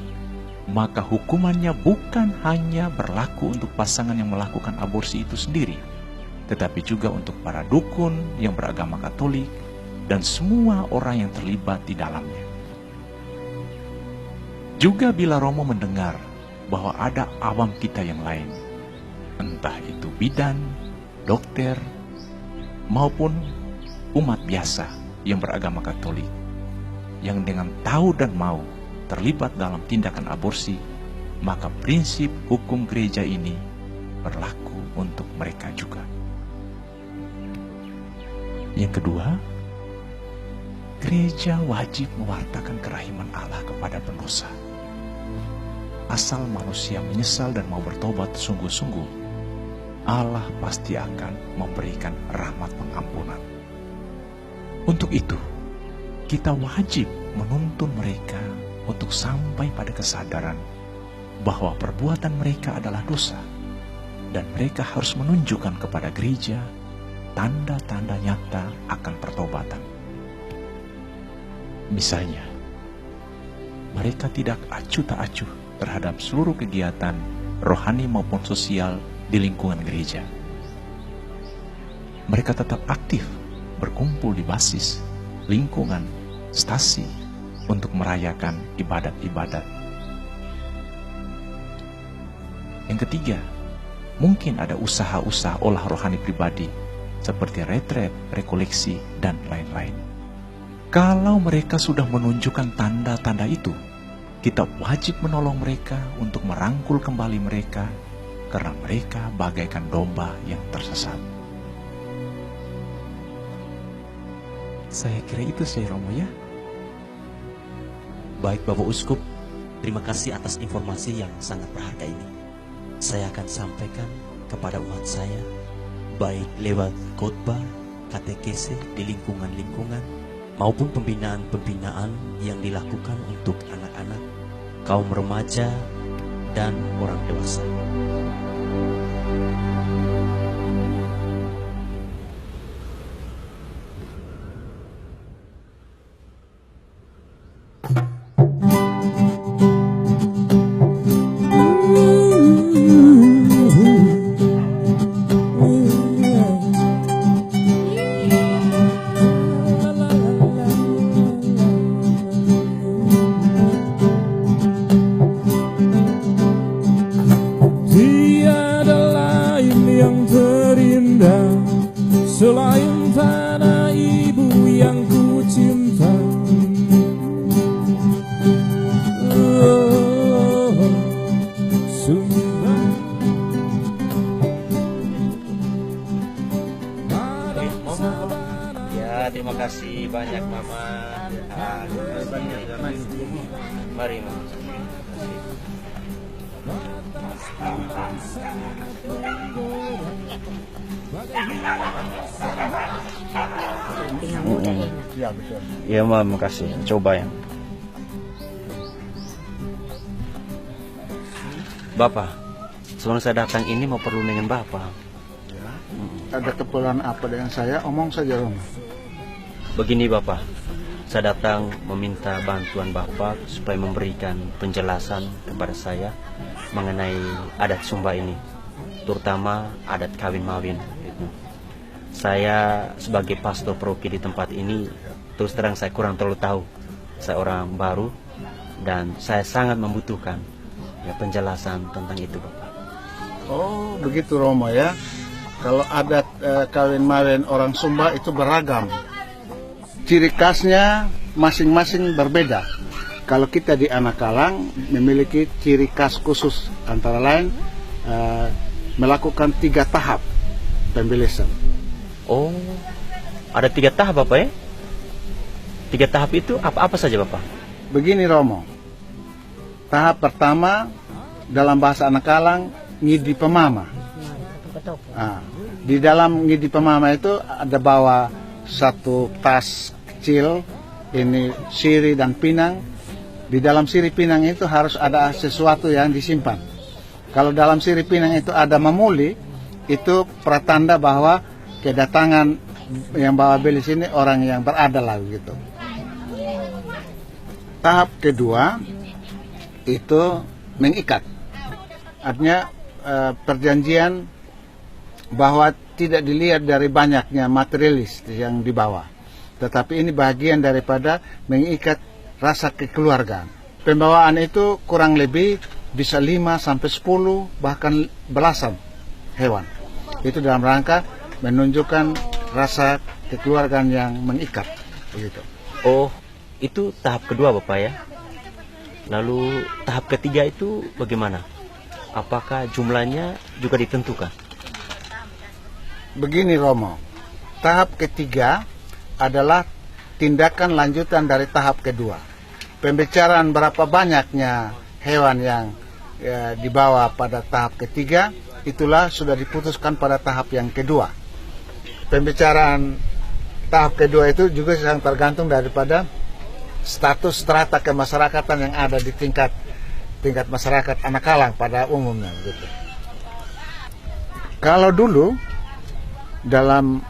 maka hukumannya bukan hanya berlaku untuk pasangan yang melakukan aborsi itu sendiri, tetapi juga untuk para dukun yang beragama Katolik dan semua orang yang terlibat di dalamnya. Juga bila Romo mendengar bahwa ada awam kita yang lain, entah itu bidan, dokter, maupun umat biasa yang beragama Katolik, yang dengan tahu dan mau terlibat dalam tindakan aborsi, maka prinsip hukum gereja ini berlaku untuk mereka juga. Yang kedua, gereja wajib mewartakan kerahiman Allah kepada pendosa. Asal manusia menyesal dan mau bertobat sungguh-sungguh, Allah pasti akan memberikan rahmat pengampunan. Untuk itu, kita wajib menuntun mereka untuk sampai pada kesadaran bahwa perbuatan mereka adalah dosa, dan mereka harus menunjukkan kepada gereja tanda-tanda nyata akan pertobatan. Misalnya, mereka tidak acuh tak acuh terhadap seluruh kegiatan rohani maupun sosial di lingkungan gereja. Mereka tetap aktif berkumpul di basis, lingkungan, stasi untuk merayakan ibadat-ibadat. Yang ketiga, mungkin ada usaha-usaha olah rohani pribadi seperti retret, rekoleksi, dan lain-lain. Kalau mereka sudah menunjukkan tanda-tanda itu, kita wajib menolong mereka untuk merangkul kembali mereka, karena mereka bagaikan domba yang tersesat. Saya kira itu saya Romo ya. Baik Bapak Uskup, terima kasih atas informasi yang sangat berharga ini. Saya akan sampaikan kepada umat saya, baik lewat khotbah, katekese di lingkungan-lingkungan, maupun pembinaan-pembinaan yang dilakukan untuk anak-anak, kaum remaja, dan orang dewasa. Selain tanah ibu yang ku cinta, Ya, terima kasih banyak Mama. Mari Mama. Ya betul. Ya Mama, makasih. Coba ya. Bapak, sebelum saya datang ini mau perlu dengan Bapak. Ada keperluan apa dengan saya? Omong saja, Romo. Begini Bapak, saya datang meminta bantuan Bapak supaya memberikan penjelasan kepada saya mengenai adat Sumba ini, terutama adat kawin mawin. Saya sebagai pastor paroki di tempat ini, terus terang saya kurang terlalu tahu. Saya orang baru dan saya sangat membutuhkan penjelasan tentang itu, Bapak. Oh, begitu Romo ya. Kalau adat kawin mawin orang Sumba itu beragam. Ciri khasnya masing-masing berbeda. Kalau kita di Anakalang memiliki ciri khas khusus, antara lain melakukan 3 tahap pembelisan. Oh, ada 3 tahap Bapak ya? 3 tahap itu apa-apa saja Bapak? Begini Romo, tahap pertama dalam bahasa Anakalang ngidi pemama. Nah, di dalam ngidi pemama itu ada bawa 1 tas kecil, ini siri dan pinang. Di dalam siri pinang itu harus ada sesuatu yang disimpan. Kalau dalam siri pinang itu ada mamuli, itu pertanda bahwa kedatangan yang bawa belis ini orang yang berada lah gitu. Tahap kedua itu mengikat, artinya perjanjian bahwa tidak dilihat dari banyaknya materialis yang dibawa, tetapi ini bagian daripada mengikat rasa kekeluargaan. Pembawaan itu kurang lebih bisa 5 sampai 10 bahkan belasan hewan. Itu dalam rangka menunjukkan rasa kekeluargaan yang mengikat begitu. Oh, itu tahap kedua Bapak ya. Lalu tahap ketiga itu bagaimana? Apakah jumlahnya juga ditentukan? Begini Romo, tahap ketiga adalah tindakan lanjutan dari tahap kedua. Pembicaraan berapa banyaknya hewan yang dibawa pada tahap ketiga, itulah sudah diputuskan pada tahap yang kedua. Pembicaraan tahap kedua itu juga sangat tergantung daripada status strata kemasyarakatan yang ada di tingkat masyarakat Anakalang pada umumnya gitu. Kalau dulu dalam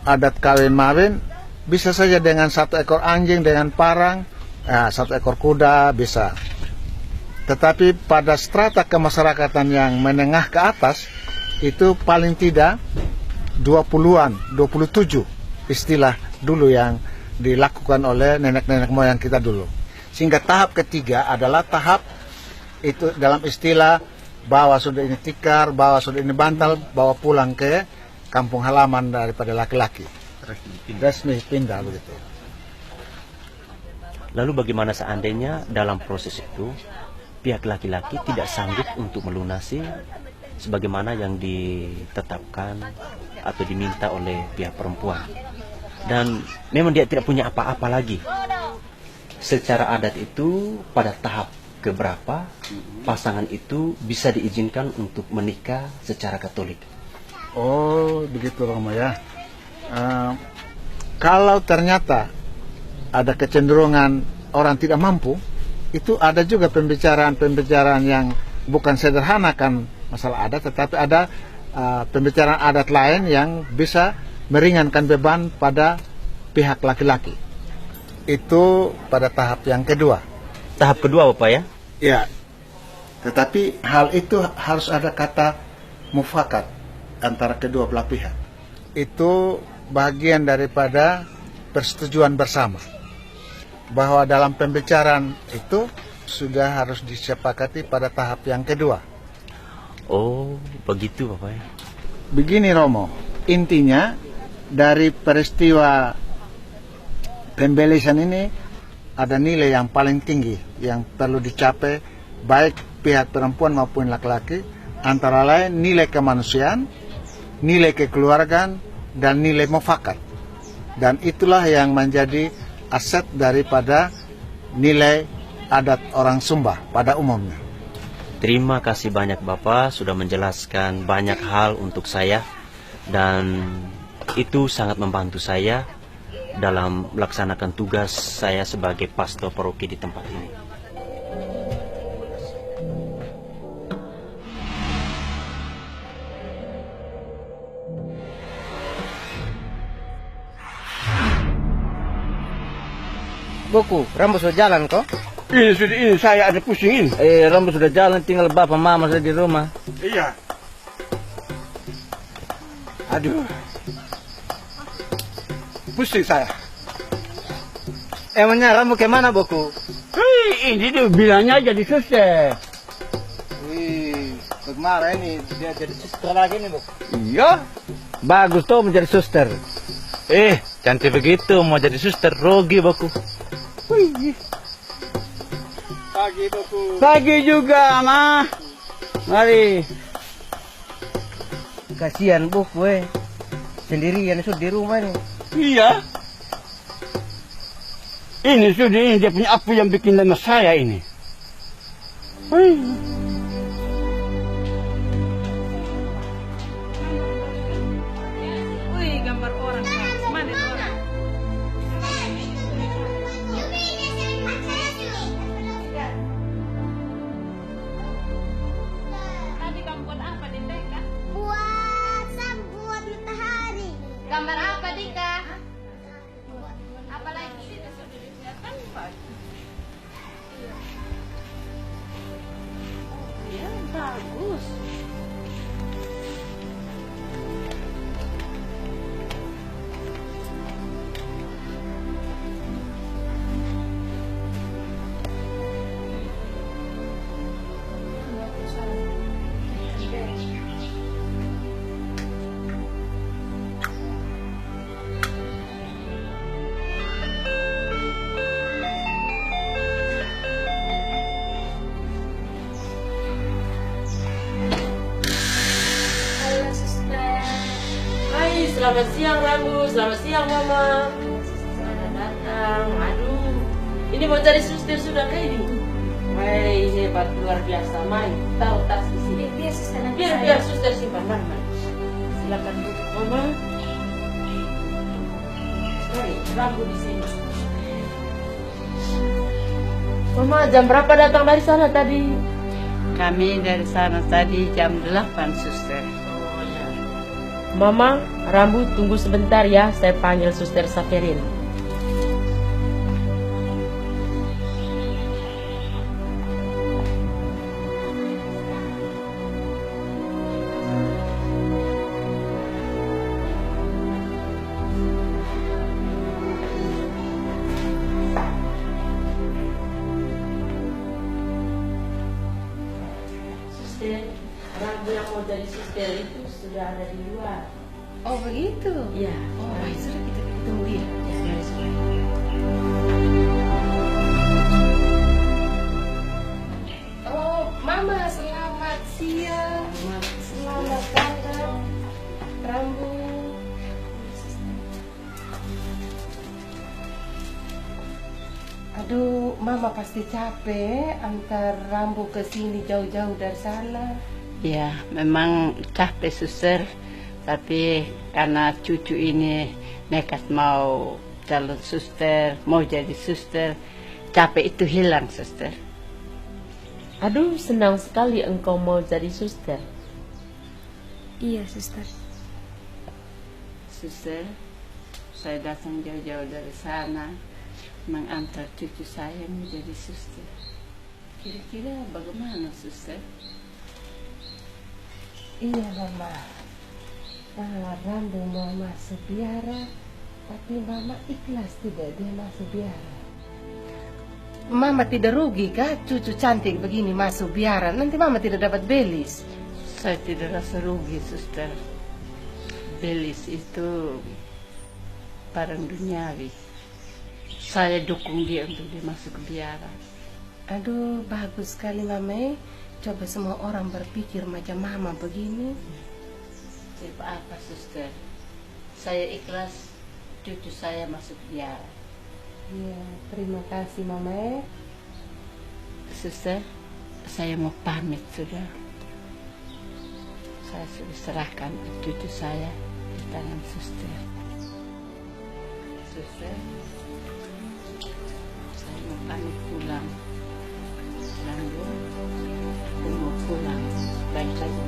adat kawin mawin bisa saja dengan 1 ekor anjing dengan parang, 1 ekor kuda bisa. Tetapi pada strata kemasyarakatan yang menengah ke atas itu paling tidak 20-an, 27 istilah dulu yang dilakukan oleh nenek-nenek moyang kita dulu. Sehingga tahap ketiga adalah tahap itu dalam istilah bawa sudah ini tikar, bawa sudah ini bantal, bawa pulang ke kampung halaman daripada laki-laki. Resmi pindah begitu. Lalu bagaimana seandainya dalam proses itu pihak laki-laki tidak sanggup untuk melunasi sebagaimana yang ditetapkan atau diminta oleh pihak perempuan, dan memang dia tidak punya apa-apa lagi? Secara adat itu pada tahap keberapa pasangan itu bisa diizinkan untuk menikah secara Katolik? Oh, begitu Romo ya. Kalau ternyata ada kecenderungan orang tidak mampu, itu ada juga pembicaraan yang bukan sederhana kan masalah adat, tetapi ada pembicaraan adat lain yang bisa meringankan beban pada pihak laki-laki. Itu pada tahap yang kedua. Tahap kedua Bapak ya? Ya. Tetapi hal itu harus ada kata mufakat antara kedua belah pihak. Itu bagian daripada persetujuan bersama bahwa dalam pembicaraan itu sudah harus disepakati pada tahap yang kedua. Oh, begitu Bapak ya. Begini Romo, intinya dari peristiwa pembelisan ini ada nilai yang paling tinggi yang perlu dicapai baik pihak perempuan maupun laki-laki, antara lain nilai kemanusiaan, nilai kekeluargaan, dan nilai mufakat. Dan itulah yang menjadi aset daripada nilai adat orang Sumba pada umumnya. Terima kasih banyak Bapak sudah menjelaskan banyak hal untuk saya, dan itu sangat membantu saya dalam melaksanakan tugas saya sebagai pastor paroki di tempat ini. Boku, rambut sudah jalan kok? Ini saya ada pusing ini. Rambut sudah jalan, tinggal bapak mama saja di rumah. Iya. Aduh. Pusing saya. Emangnya rambut kemana, Boku? Ini tuh bilangnya jadi suster. Wih, bagaimana ini? Dia jadi suster lagi nih, Boku. Iya. Bagus tuh menjadi suster. Cantik begitu, mau jadi suster, rugi, Boku. Pagi, Boku. Pagi juga, Ma. Mari. Kasihan, Boku, sendirian sudah di rumah nih. Iya. Ini sudah ini dia punya apu yang bikin lemas saya ini. Wih, gambar orang. Mana itu orang? Tadi kamu buat apa di TK? Buat buat matahari. Gambar apa, Dika? Apa lagi? Ya, bagus. Selamat siang Rambu, selamat siang Mama. Selamat datang. Aduh, ini mau cari suster sudah kayak ini. Wah, hebat luar biasa. Main, tahu tas di sini. Biar suster simpan Mama. Silakan duduk Mama. Mari, Rambu di sini. Mama, jam berapa datang dari sana tadi? Kami dari sana tadi jam 8, suster. Mama, Rambu tunggu sebentar ya, saya panggil suster Safirin. Suster, Rambu yang mau jadi suster itu sudah ada di luar. Oh begitu? Iya. Oh baik, sudah kita tunggu ya. Oh Mama, selamat siang. Selamat datang. Rambu. Aduh, Mama pasti capek antar Rambu ke sini jauh-jauh dari sana. Ya, memang capek suster. Tapi karena cucu ini nekat mau calon suster, mau jadi suster, capek itu hilang suster. Aduh, senang sekali engkau mau jadi suster. Iya, suster. Suster, saya datang jauh-jauh dari sana mengantar cucu saya menjadi suster. Kira-kira bagaimana suster? Iya Mama. Rambu mau masuk biara, tapi Mama ikhlas tidak dia masuk biara. Mama tidak rugi kah cucu cantik begini masuk biara? Nanti Mama tidak dapat belis. Saya tidak rasa rugi suster. Belis itu barang duniawi. Saya dukung dia untuk dia masuk biara. Aduh, bagus sekali Mama. Coba semua orang berpikir macam Mama begini. Siapa apa suster? Saya ikhlas cucu saya masuk biara. Iya, terima kasih Mama. Suster, saya mau pamit sudah. Saya sudah serahkan cucu saya di tangan suster. Suster, saya mau pamit pulang. Rambu, aku mau pulang. Baik saja.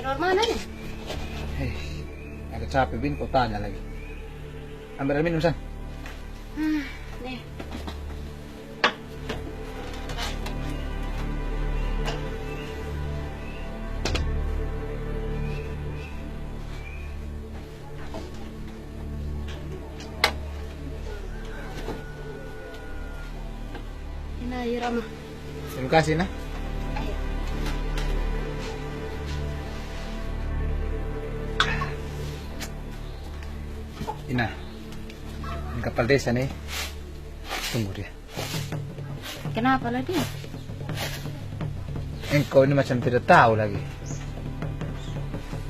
Error mana nih? Hei, agak capek Bin, kau tanya lagi. Ambil air minum, San. Nih. Ini air, Rama. Terima kasih, nah. Ina, ini kapal desa nih. Tunggu dia. Kenapa lah dia? Engkau ini macam tidak tahu lagi.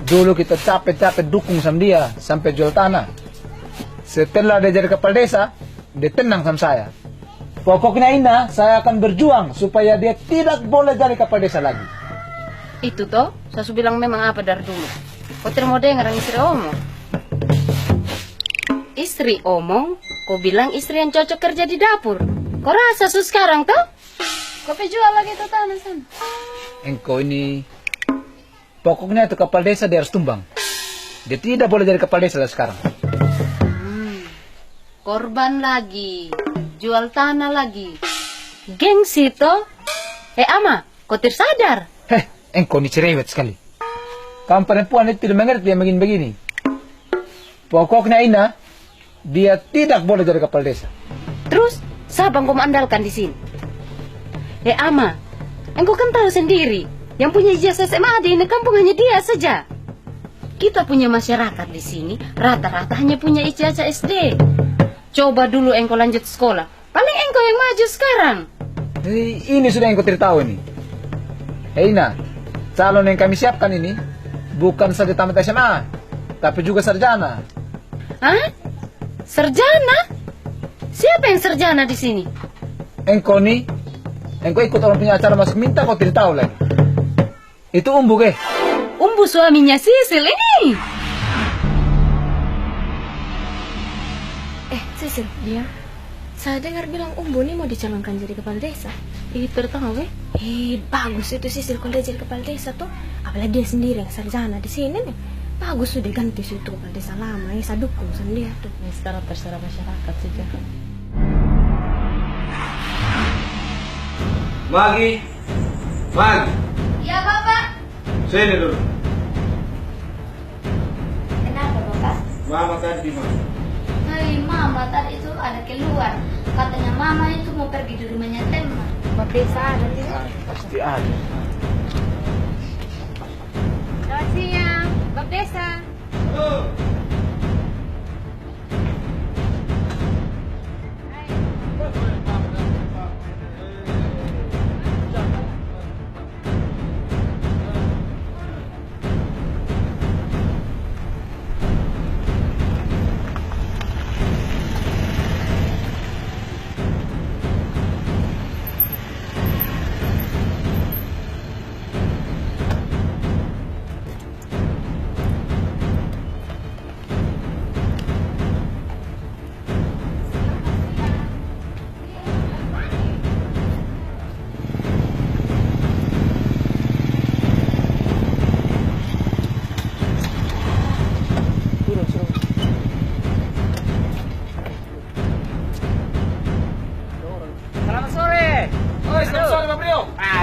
Dulu kita capek-capek dukung sama dia sampai jual tanah. Setelah dia jadi kapal desa, dia tenang sama saya. Pokoknya Ina, saya akan berjuang supaya dia tidak boleh jadi kapal desa lagi. Itu toh, saya sudah bilang memang apa dari dulu. Kau tidak mau dengar istri omong? Istri omong, kau bilang istri yang cocok kerja di dapur. Kau rasa sekarang toh? Kau jual lagi tuh tanah sana. Engkau ini, pokoknya itu kapal desa dia harus tumbang. Dia tidak boleh jadi kapal desa sekarang. Korban lagi, jual tanah lagi. Gengsi toh? Ama, kau tersadar? Engkau ini cerewet sekali. Kamu perempuan itu tidak mengerti yang begini-begini. Pokoknya Ina, dia tidak boleh jadi kapal desa. Terus, siapa yang kau andalkan di sini? Ama, engkau kan tahu sendiri, yang punya ijazah SMA di ini kampung hanya dia saja. Kita punya masyarakat di sini, rata-rata hanya punya ijazah SD. Coba dulu engkau lanjut sekolah, paling engkau yang maju sekarang. Ini sudah engkau tidak tahu ini. Ina, calon yang kami siapkan ini bukan saja tamat SMA, tapi juga sarjana. Hah? Sarjana? Siapa yang sarjana di sini? Engkau nih, engkau ikut orang punya acara masuk minta kau tidak tahu lagi. Itu Umbu ke? Umbu suaminya Sisil ini. Sisil, dia. Saya dengar bilang Umbu nih mau dicalonkan jadi kepala desa. Tertahu Bagus itu Sisil kalau dia jadi kepala desa tuh. Apalagi dia sendiri yang sarjana di sini nih. Bagus sudah ganti situ kepala desa lama. Saya dukung sama dia tuh. Sekarang terserah masyarakat saja. Magi. Iya, Bapak. Sini dulu. Kenapa, Bapak? Mama tadi di mana? Hai, Mama tadi itu ada keluar. Katanya Mama itu mau pergi di rumahnya teman. Bapak desa ada tidak? Pasti ada. Selamat siang, Bapak desa.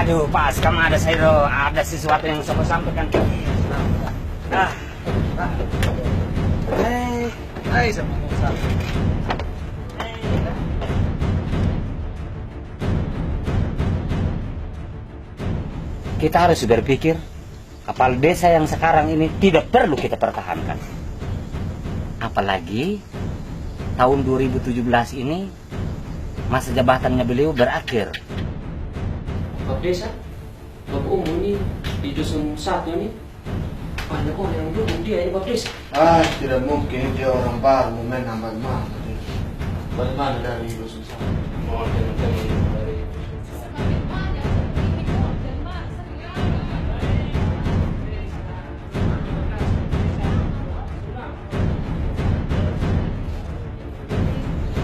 Aduh, pas kamu ada saya ada sesuatu yang saya mau sampaikan. Hai sama Musa. Kita harus berpikir, kapal desa yang sekarang ini tidak perlu kita pertahankan. Apalagi tahun 2017 ini masa jabatannya beliau berakhir. Bapak desa, Bapak Umum ini di dusun 1 ini banyak orang yang dukung dia ini Bapak desa. Tidak mungkin dia orang baru mau main nambah mana. Bagaimana dari dusun 1? Mau teman-teman dari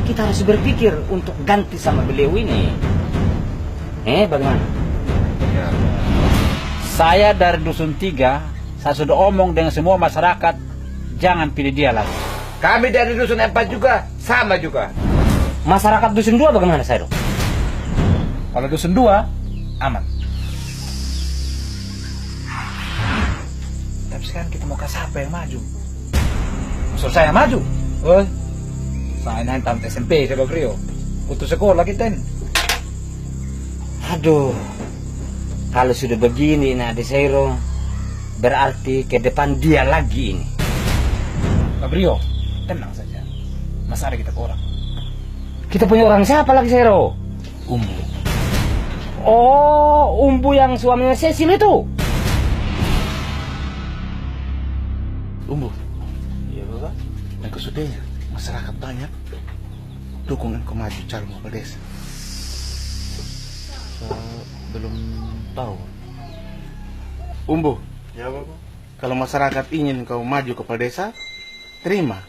Kita harus berpikir untuk ganti sama beliau ini. Bagaimana? Saya dari dusun 3 Saya sudah omong dengan semua masyarakat, jangan pilih dia lagi. Kami dari Dusun 4 juga, sama juga. Masyarakat Dusun 2 bagaimana, Sairo? Kalau Dusun 2, aman. Tapi sekarang kita mau kasih apa yang maju? Maksud saya maju? Oh, saya naik tamat SMP, saya Brio. Untuk sekolah kita ini. Aduh, kalau sudah begini, nah di Sairo, berarti ke depan dia lagi ini. Brio, tenang saja. Masa ada kita ke orang? Kita punya orang siapa lagi, Sairo? Umbu. Oh, Umbu yang suaminya Cecil itu? Umbu. Iya, Bapak. Mereka sudah masyarakat banyak dukungan kau maju calon kepala desa. Belum tahu. Umbu. Ya, Bapak. Kalau masyarakat ingin kau maju kepala desa, terima.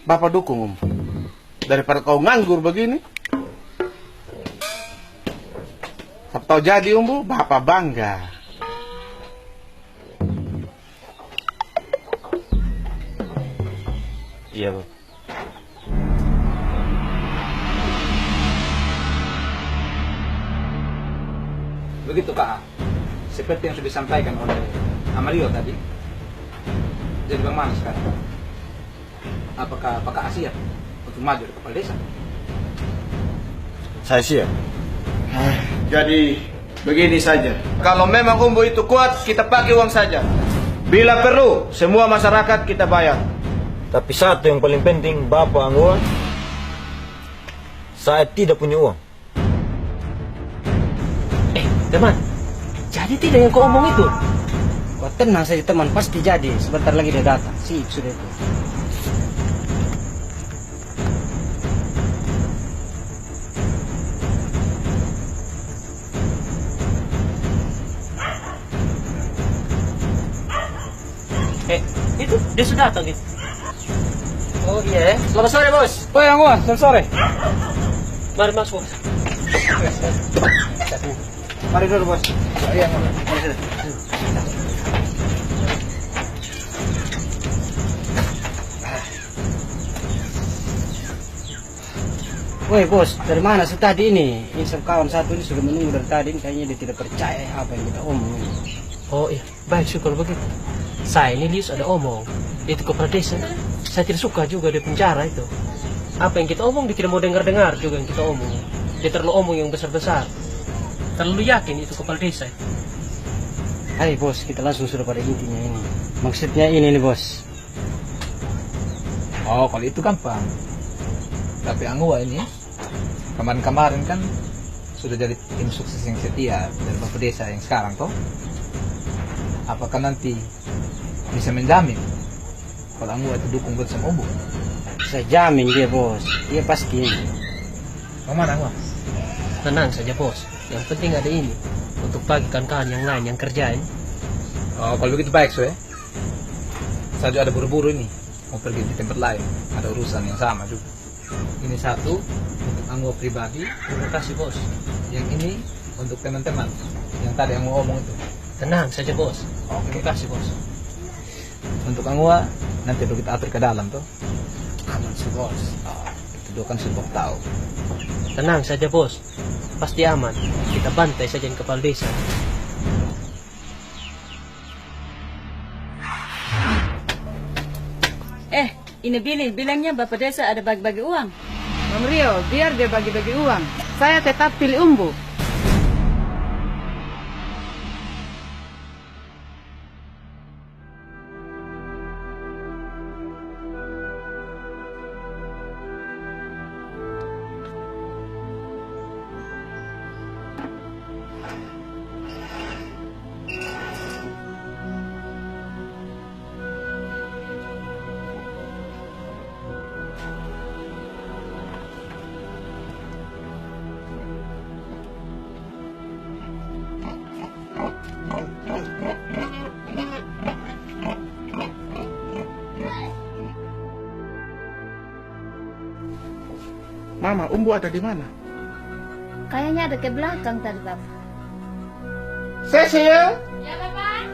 Bapak dukung, Umbu. Daripada kau nganggur begini. Siapa tahu jadi, Umbu, Bapak bangga. Iya, Bapak. Begitu, Kak. Seperti yang sudah disampaikan oleh Amalio tadi. Jadi bagaimana sekarang? Apakah Pak siap untuk maju ke kepala desa? Saya siap. Jadi begini saja. Kalau memang Umbu itu kuat, kita pakai uang saja. Bila perlu, semua masyarakat kita bayar. Tapi satu yang paling penting, Bapak Anggua, saya tidak punya uang. Teman, jadi tidak yang kau omong itu? Kau tenang saja teman, pasti jadi. Sebentar lagi dia datang. Sip, sudah itu. Itu dia sudah datang gitu. Oh iya, selamat sore bos. Oh yang gua, selamat sore. Mari masuk. Mari dulu bos. Iya, mari. Woi bos, dari mana sih tadi ini? Ini kawan satu ini sudah menunggu dari tadi, kayaknya dia tidak percaya apa yang kita omong. Oh iya, baik syukur begitu. Saya ini Lius ada omong, itu kepala desa. Saya tidak suka juga di penjara itu. Apa yang kita omong dia tidak mau dengar-dengar juga yang kita omong. Dia terlalu omong yang besar-besar. Terlalu yakin itu kepala desa. Hai bos, kita langsung sudah pada intinya ini. Maksudnya ini nih bos. Oh kalau itu gampang. Tapi Anggua ini kemarin-kemarin kan sudah jadi tim sukses yang setia dari Bapak Desa yang sekarang toh. Apakah nanti bisa menjamin kalau Anggua itu dukung buat sama Umbu? Saya jamin dia bos, dia pasti. Kemana Anggua? Tenang saja bos, yang penting ada ini untuk bagi kawan-kawan yang lain yang kerjain. Oh kalau begitu baik so ya. Saya juga ada buru-buru ini mau pergi di tempat lain, ada urusan yang sama juga. Ini satu untuk Anggua pribadi. Terima kasih bos. Yang ini untuk teman-teman yang tadi yang mau ngomong itu. Tenang saja bos. Oke. Terima kasih bos. Untuk Anggua nanti perlu kita atur ke dalam tuh. Aman sih bos. Itu dua kan sudah tahu. Tenang saja bos. Pasti aman. Kita bantai saja di kepala desa. Ini bilangnya Bapak Desa ada bagi-bagi uang. Mam Rio, biar dia bagi-bagi uang. Saya tetap pilih Umbu. Mama, Umbu ada di mana? Kayaknya ada ke belakang tadi, Bapak. Cecil? Ya, Bapak.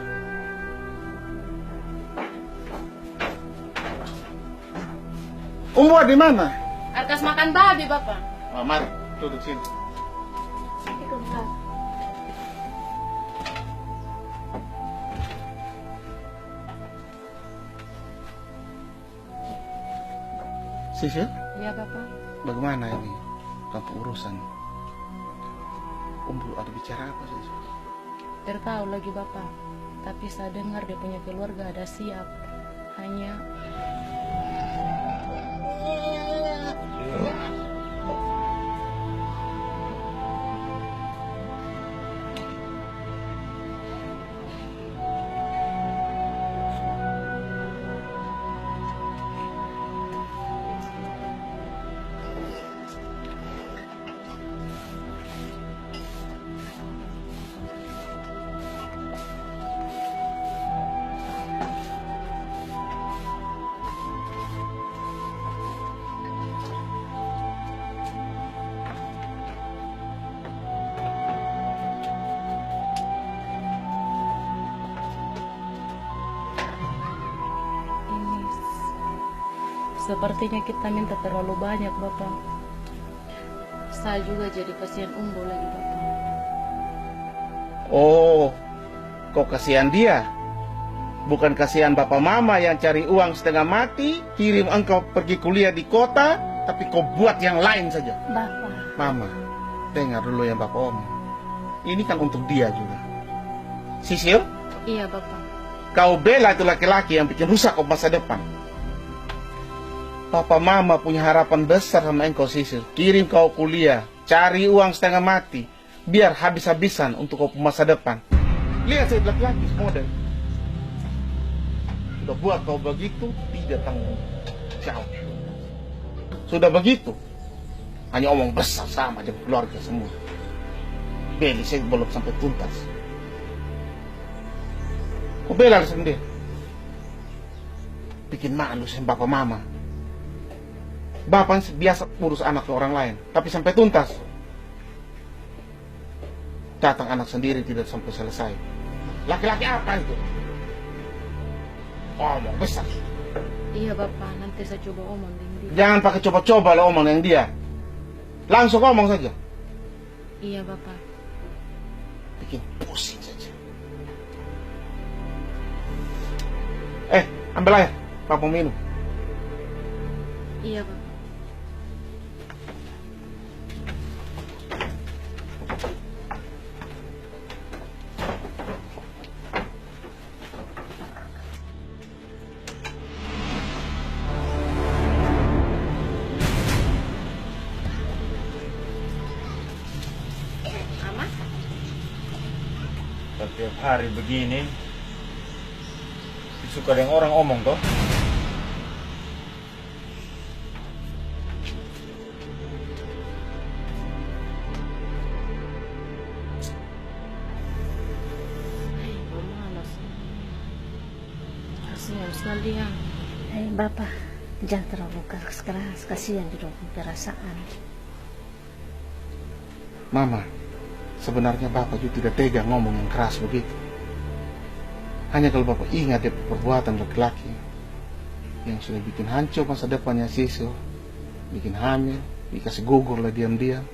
Umbu di mana? Arkas makan babi, Bapak. Oh, mari, duduk sini. Sisil, Iya, Bapak. bagaimana ini kamu urusan? Umbu ada bicara apa sih? Tertahu lagi Bapak. Tapi saya dengar dia punya keluarga ada siap. Hanya sepertinya kita minta terlalu banyak, Bapak. Saya juga jadi kasihan Umbu lagi, Bapak. Oh, kau kasihan dia? Bukan kasihan bapak mama yang cari uang setengah mati, kirim engkau pergi kuliah di kota, tapi kau buat yang lain saja. Bapak. Mama, dengar dulu yang bapak omong. Ini kan untuk dia juga. Sisil, Iya, Bapak. kau bela itu laki-laki yang bikin rusak kau masa depan. Papa mama punya harapan besar sama engkau, Sisil. Kirim kau kuliah, cari uang setengah mati, biar habis-habisan untuk kau masa depan. Lihat saya laki-laki model. Sudah buat kau begitu, tidak tanggung jawab. Sudah begitu, hanya omong besar sama dengan keluarga semua. Beli saya belum sampai tuntas. Kau bela sendiri. Bikin malu sama bapak mama. Bapak biasa urus anak orang lain, tapi sampai tuntas. Datang anak sendiri tidak sampai selesai. Laki-laki apa itu? Omong besar. Iya, Bapak. Nanti saya coba omong dengan dia. Jangan pakai coba-coba lo omong dengan dia. Langsung ngomong saja. Iya, Bapak. Bikin pusing saja. Ambil air. Papa mau minum. Iya, Bapak. Setiap hari begini suka dengan orang omong toh. Kasihan sekali ya. Bapak, jangan terlalu keras, kasihan di dalam perasaan. Mama, sebenarnya bapak juga tidak tega ngomong yang keras begitu. Hanya kalau bapak ingat dia perbuatan laki-laki yang sudah bikin hancur masa depannya Sisil, bikin hamil, dikasih gugur lah diam-diam,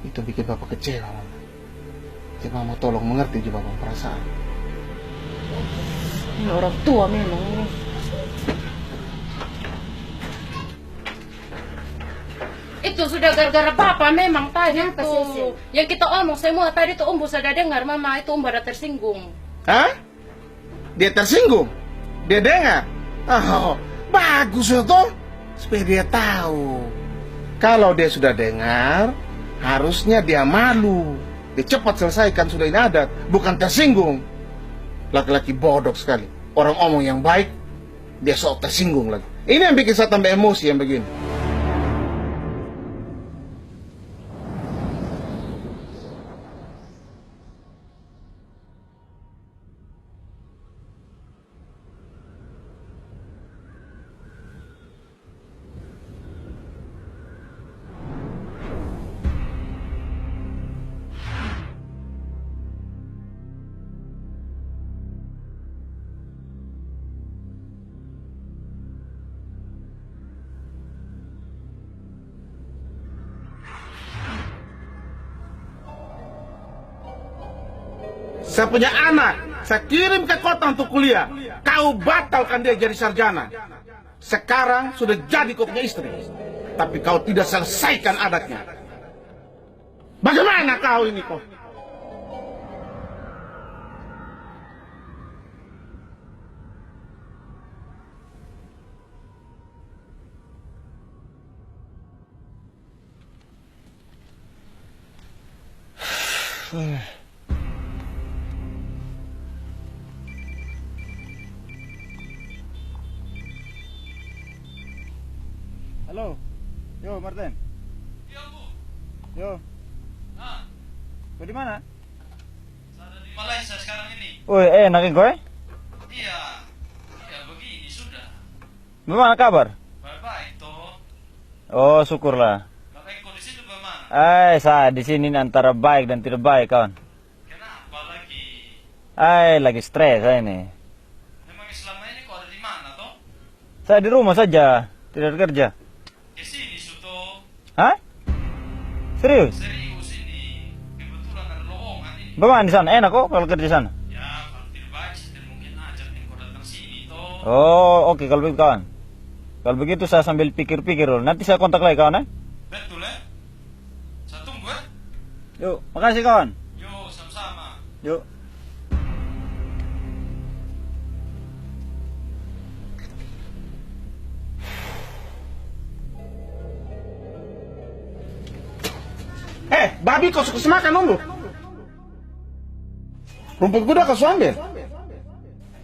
itu bikin bapak kecewa, Mama. Jadi Mama tolong mengerti juga bapak perasaan. Ini orang tua memang ini. Itu sudah gara-gara Bapak memang tadi itu. Yang kita omong semua tadi itu Umbu sudah dengar, Mama. Itu Umbu ada tersinggung. Hah? Dia tersinggung? Dia dengar? Oh, bagus ya toh. Supaya dia tahu. Kalau dia sudah dengar, harusnya dia malu. Dia cepat selesaikan sudah ini adat, bukan tersinggung. Laki-laki bodoh sekali. Orang omong yang baik, dia sok tersinggung lagi. Ini yang bikin saya tambah emosi yang begini. Saya punya anak, saya kirim ke kota untuk kuliah. Kau batalkan dia jadi sarjana. Sekarang sudah jadi kau punya istri, tapi kau tidak selesaikan adatnya. Bagaimana kau ini kok? Halo, yo Martin. Iya Bu. Yo, kau di mana? Saya ada di Malaysia sekarang ini. Woi, enak ya kau? Iya, begini sudah. Gimana kabar? Baik-baik toh. Oh, syukurlah. Kakak kau di situ bagaimana? Saya di sini antara baik dan tidak baik, kawan. Kenapa lagi? Lagi stres saya ini. Memang selama ini kau ada di mana toh? Saya di rumah saja, tidak kerja. Di sini Suto. Hah? Serius? Serius ini. Kebetulan ada lowongan ini. Bagaimana di sana? Enak kok kalau kerja di sana? Ya, kalau tidak baik saya mungkin ajak kau datang sini toh. Oh, oke kalau begitu kawan. Kalau begitu saya sambil pikir-pikir dulu. Nanti saya kontak lagi kawan, Betul ya? Saya tunggu ya. Yuk, makasih kawan. Yuk, sama-sama. Yuk. Babi kau suka semakan dulu. Rumput kuda kau ambil.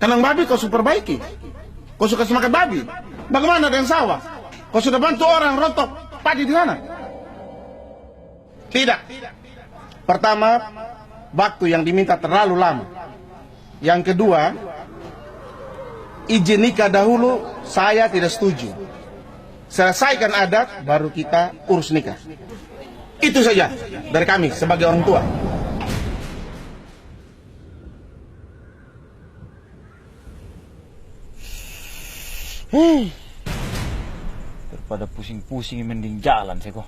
Kandang babi kau perbaiki. Kau suka semakan babi. Bagaimana dengan sawah? Kau sudah bantu orang rontok padi di sana? Tidak. Pertama, waktu yang diminta terlalu lama. Yang kedua, izin nikah dahulu saya tidak setuju. Selesaikan adat, baru kita urus nikah. Itu saja dari kami sebagai orang tua. Daripada pusing-pusing mending jalan sih kok.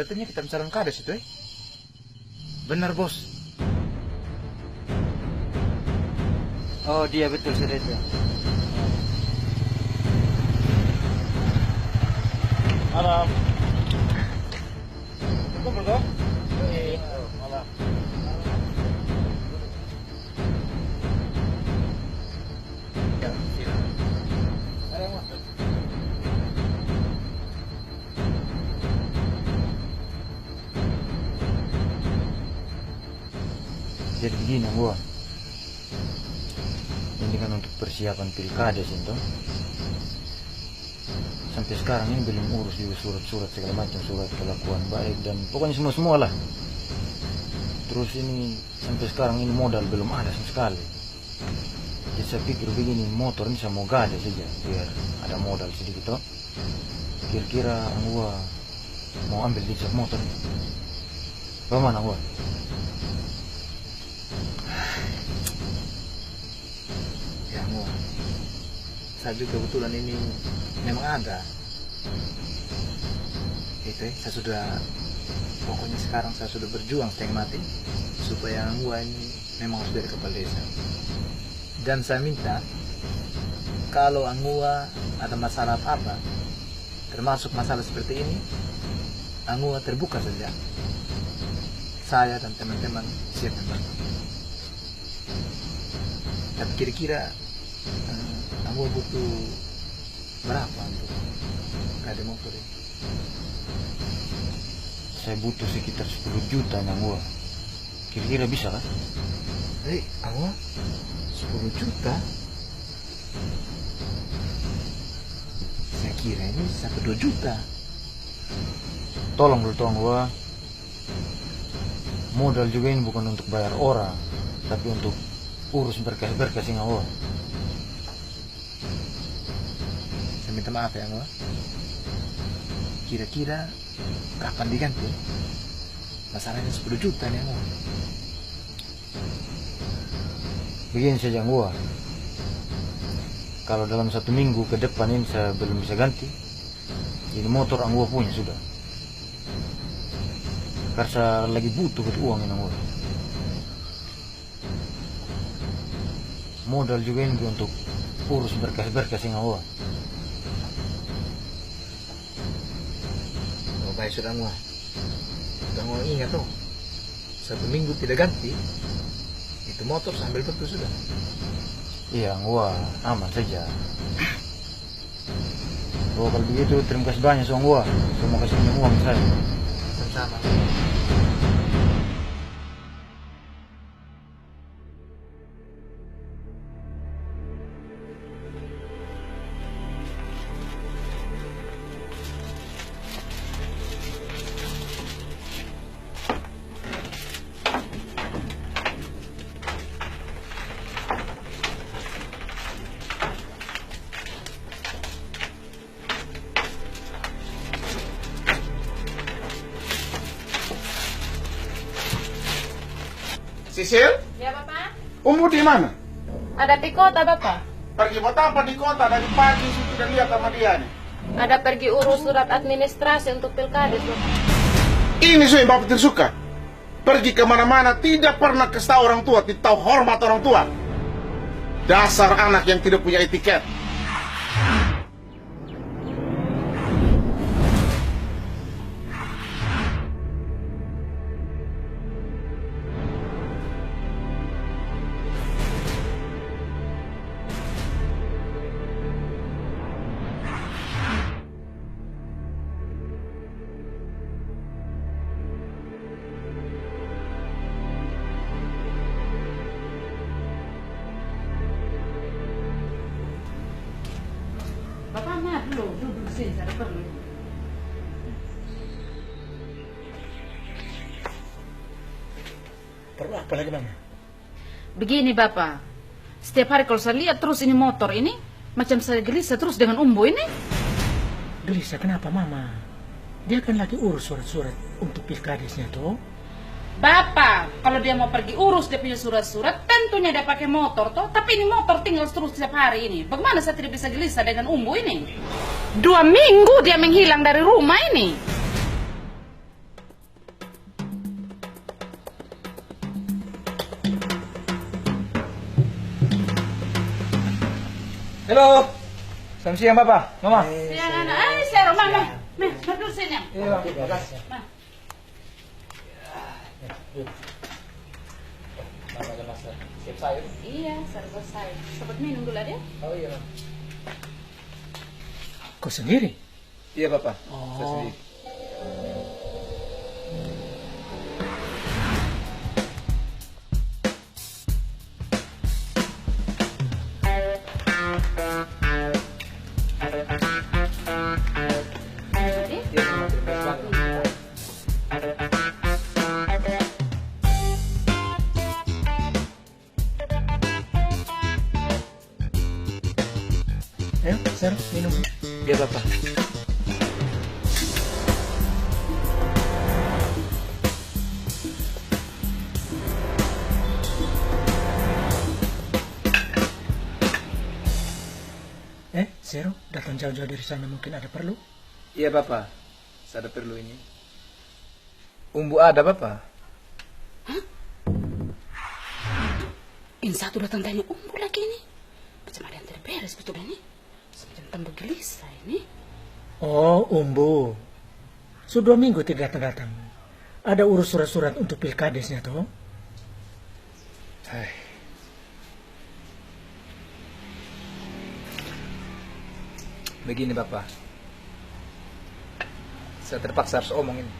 Sepertinya kita misalkan kades itu Benar bos. Oh dia betul sudah itu. Malam. Kumpul kau? Malam. Jadi begini gua. Ini kan untuk persiapan pilkada sih toh. Sampai sekarang ini belum urus juga surat-surat segala macam, surat kelakuan baik dan pokoknya semua lah. Terus ini sampai sekarang ini modal belum ada sama sekali. Jadi saya pikir begini, motor ini saya mau gade saja biar ada modal sedikit toh. Kira-kira gua mau ambil di motor ini. Bagaimana gua? Saya juga kebetulan ini memang ada. Saya sudah, pokoknya sekarang saya sudah berjuang setengah mati supaya gua ini memang harus dari kepala desa. Dan saya minta kalau Angua ada masalah apa, termasuk masalah seperti ini, Angua terbuka saja. Saya dan teman-teman siap membantu. Tapi kira-kira Angua butuh berapa untuk kade motor ini? Saya butuh sekitar 10 juta Angua. Kira-kira bisa kan? Angwa 10 juta. Saya kira ini 1-2 juta. Tolong gua. Modal juga ini bukan untuk bayar orang, tapi untuk urus berkas-berkas yang awal. Saya minta maaf ya Angwa. Kira-kira kapan diganti? Masalahnya 10 juta nih Angwa. Begini saja gua. Kalau dalam 1 minggu ke depan ini saya belum bisa ganti, jadi motor gua punya sudah. Karena lagi butuh uang ini gua. Modal juga ini untuk urus berkas-berkas yang awal. Oh, baik sudah Angwa. Sudah Angwa ingat tuh, 1 minggu tidak ganti, itu motor sambil betul sudah. Iya, gua aman saja. Oh, kalau begitu terima kasih banyak soal gua. Saya mau kasih pinjam uang saya. Sama-sama. Sisil? Ya, Bapak. Umbu di mana? Ada di kota, Bapak. Pergi buat apa di kota? Dari pagi sudah lihat sama dia nih. Ada pergi urus surat administrasi untuk pilkades, Bapak. Ini yang Bapak tidak suka. Pergi kemana-mana tidak pernah kasih tahu orang tua, tidak tahu hormat orang tua. Dasar anak yang tidak punya etiket. Bapak maaf dulu, duduk sini, saya perlu. Perlu apa lagi Mama? Begini Bapak, setiap hari kalau saya lihat terus ini motor ini, macam saya gelisah terus dengan Umbu ini. Gelisah kenapa Mama? Dia kan lagi urus surat-surat untuk pilkadesnya tuh. Bapak, kalau dia mau pergi urus dia punya surat-surat, tentunya dia pakai motor toh. Tapi ini motor tinggal terus setiap hari ini. Bagaimana saya tidak bisa gelisah dengan Umbu ini? 2 minggu dia menghilang dari rumah ini. Halo. Selamat siang Bapak, Mama. Siang anak, Sero, Mama. Duduk sini. Iya, terima kasih. Mama udah masak siap sayur? Iya, selesai. Sempat minum dulu ya? Oh iya. Kau sendiri? Iya Bapak, Oh. saya sendiri. Ayo, Ser, minum. Iya Bapak. Zero, datang jauh-jauh dari sana mungkin ada perlu? Iya Bapak, saya ada perlu ini. Umbu ada Bapak? Ini satu datang tanya Umbu lagi nih. Macam ada yang tidak beres betul ini. Semacam tambah gelisah ini. Oh, Umbu. Sudah 2 minggu tidak datang-datang. Ada urus surat-surat untuk pilkadesnya toh? Hai. Begini Bapak, saya terpaksa harus omong ini.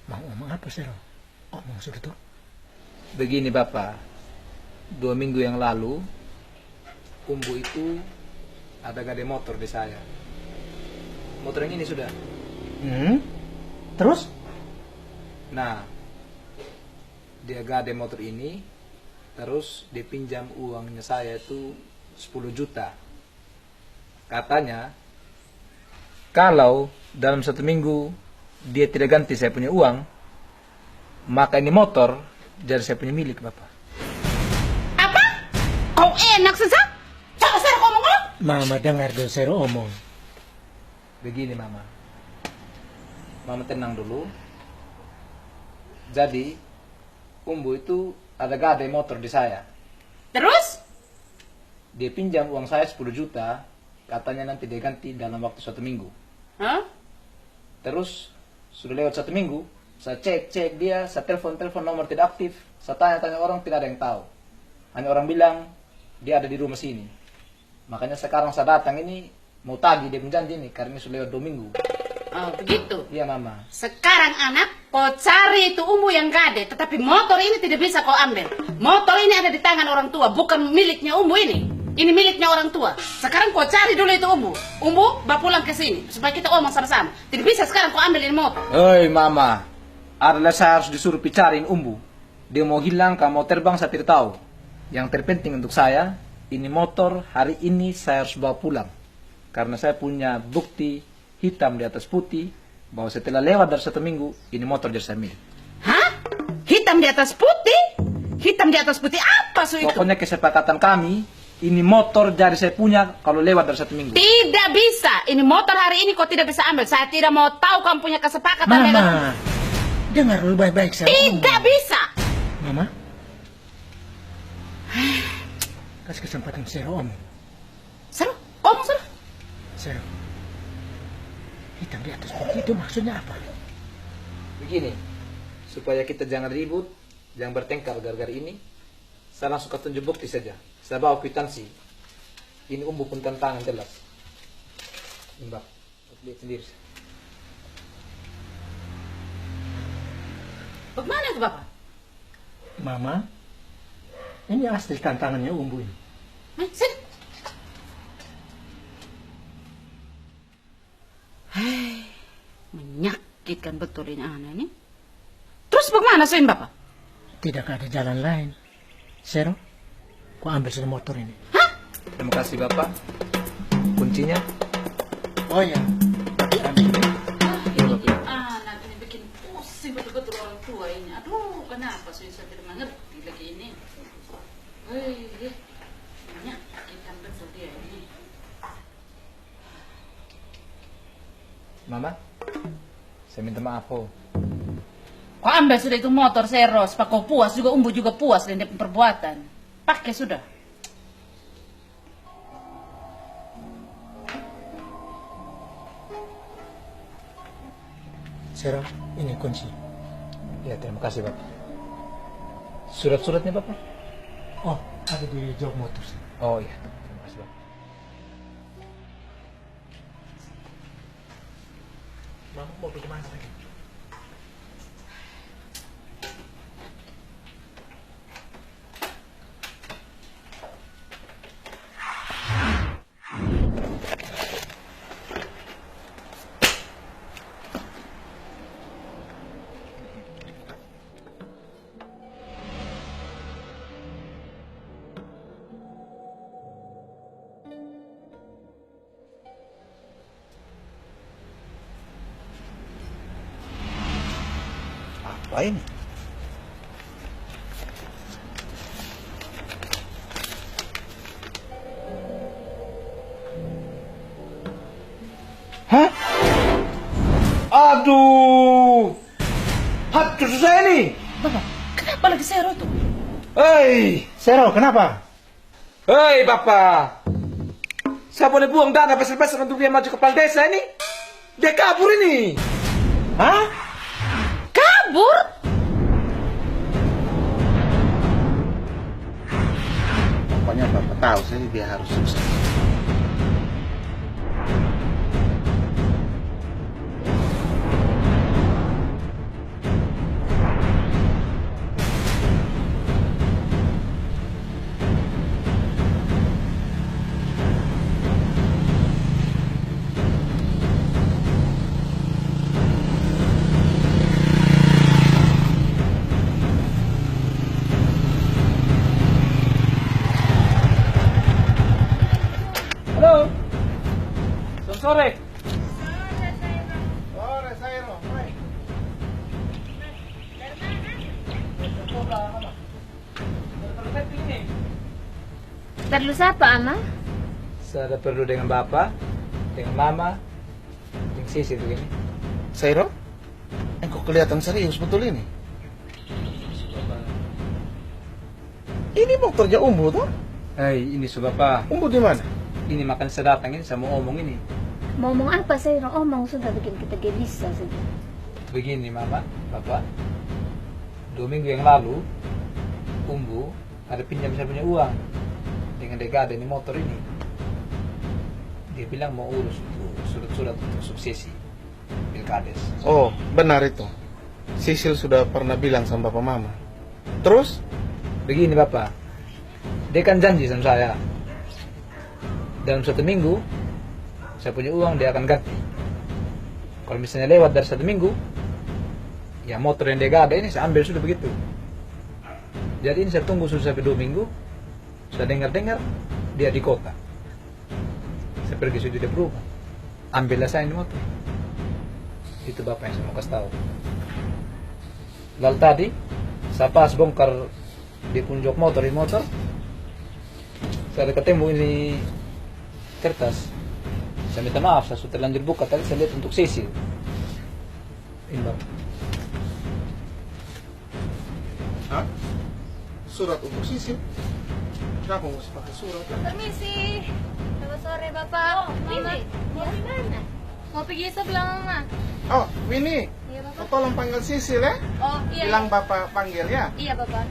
Mau ngomong apa, Zero? Omong sudah tuh. Begini Bapak, 2 minggu yang lalu Umbu itu ada gade motor di saya. Motor yang ini sudah. Terus? Nah, dia gade motor ini, terus dipinjam uangnya saya itu 10 juta. Katanya, kalau dalam 1 minggu dia tidak ganti saya punya uang, maka ini motor jadi saya punya milik, Bapak. Apa? Kau enak saja? Coba saya ngomong lo. Mama dengar dong saya omong. Begini Mama, Mama tenang dulu. Jadi Umbu itu ada gade motor di saya. Terus? Dia pinjam uang saya 10 juta, katanya nanti dia ganti dalam waktu 1 minggu. Hah? Terus sudah lewat 1 minggu, saya cek dia, saya telepon nomor tidak aktif, saya tanya orang tidak ada yang tahu. Hanya orang bilang dia ada di rumah sini. Makanya sekarang saya datang ini mau tagih dia menjanji ini karena ini sudah lewat 2 minggu. Oh begitu. Iya Mama. Sekarang anak, kau cari itu Umbu yang gade, tetapi motor ini tidak bisa kau ambil. Motor ini ada di tangan orang tua, bukan miliknya Umbu ini. Ini miliknya orang tua. Sekarang kau cari dulu itu Umbu. Umbu, bawa pulang ke sini supaya kita omong sama-sama. Tidak bisa sekarang kau ambil ini motor. Hei Mama, adalah saya harus disuruh cariin Umbu. Dia mau hilang, kamu mau terbang, saya tidak tahu. Yang terpenting untuk saya, ini motor hari ini saya harus bawa pulang. Karena saya punya bukti hitam di atas putih bahwa setelah lewat dari 1 minggu, ini motor jadi saya milik. Hah? Hitam di atas putih? Hitam di atas putih apa itu? Pokoknya kesepakatan kami, ini motor jadi saya punya kalau lewat dari 1 minggu. Tidak bisa. Ini motor hari ini kau tidak bisa ambil. Saya tidak mau tahu kamu punya kesepakatan Mama, dengar dulu baik-baik saya. Tidak bisa. Mama, kasih kesempatan saya omong. Seru, omong seru. Seru. Hitam di atas putih itu maksudnya apa? Begini, supaya kita jangan ribut, jangan bertengkar gara-gara ini, saya langsung tunjuk bukti saja. Saya bawa kwitansi. Ini Umbu pun tantangan jelas. Ini Bapak, lihat sendiri. Bagaimana itu Bapak? Mama, ini asli tantangannya Umbu ini. Sini. Hei, menyakitkan betul ini anak ini. Terus bagaimana Sen Bapak? Tidak ada jalan lain. Sero, kau ambil sudah motor ini. Hah? Terima kasih Bapak. Kuncinya? Oh ya, tapi ambil ini. Anak ini bikin pusing betul-betul orang tua ini. Aduh, kenapa saya tidak mengerti lagi ini. Hei, menyakitkan betul dia ini. Mama, saya minta maaf kok. Kau ambil sudah itu motor Seros, pak kau puas juga Umbu juga puas dengan dia perbuatan. Pakai sudah. Sero, ini kunci. Ya, terima kasih Bapak. Surat-suratnya Bapak? Oh, ada di jok motor. Oh iya, terima kasih Bapak. Mama mau pergi mana lagi? Apa ini? Hah? Aduh! Hati saya ini! Bapak, kenapa lagi Sero tuh? Hei! Sero, kenapa? Hei Bapak! Saya boleh buang dana besar-besar untuk dia maju kepala desa ini? Dia kabur ini! Hah? Kabur? Pokoknya Bapak tahu saya dia harus sukses. sore. Sore, Sairo. Baik. Perlu siapa, Ama? Saya ada perlu dengan bapak, dengan mama, dengan sisi begini. Sairo, engkau kelihatan serius betul ini. Ini motornya Umbu tuh? Hei, ini su bapak. Umbu di mana? Ini makan sedatang ini sama omong ini. Mau ngomong apa saya? Omong sudah bikin kita gelisah saja. Begini mama, bapak. 2 minggu yang lalu, Umbu ada pinjam saya punya uang dengan Degade ini motor ini. Dia bilang mau urus untuk surat-surat untuk suksesi Pilkades. Oh, benar itu. Sisil sudah pernah bilang sama bapak mama. Terus? Begini bapak, dia kan janji sama saya dalam 1 minggu saya punya uang dia akan ganti. Kalau misalnya lewat dari 1 minggu, ya motor yang dia gak ada ini saya ambil sudah begitu. Jadi ini saya tunggu sudah sampai 2 minggu. Saya dengar-dengar dia di kota. Saya pergi sudah di rumah, ambillah saya ini motor. Itu bapak yang saya mau kasih tahu. Lalu tadi saya pas bongkar di kunjok motor, di motor saya ada ketemu ini kertas. Saya minta maaf, saya sudah terlanjur buka tadi, saya lihat untuk Sisil. Ini bang. Hah? Surat untuk Sisil? Kenapa mesti pakai surat? Permisi. Selamat sore, Bapak. Mama. Mau di mana? Mau pergi sebelah Mama. Oh, Winnie. Iya, Bapak. Tolong panggil Sisil ya. Oh, iya. Bilang bapak panggil ya. Iya, Bapak.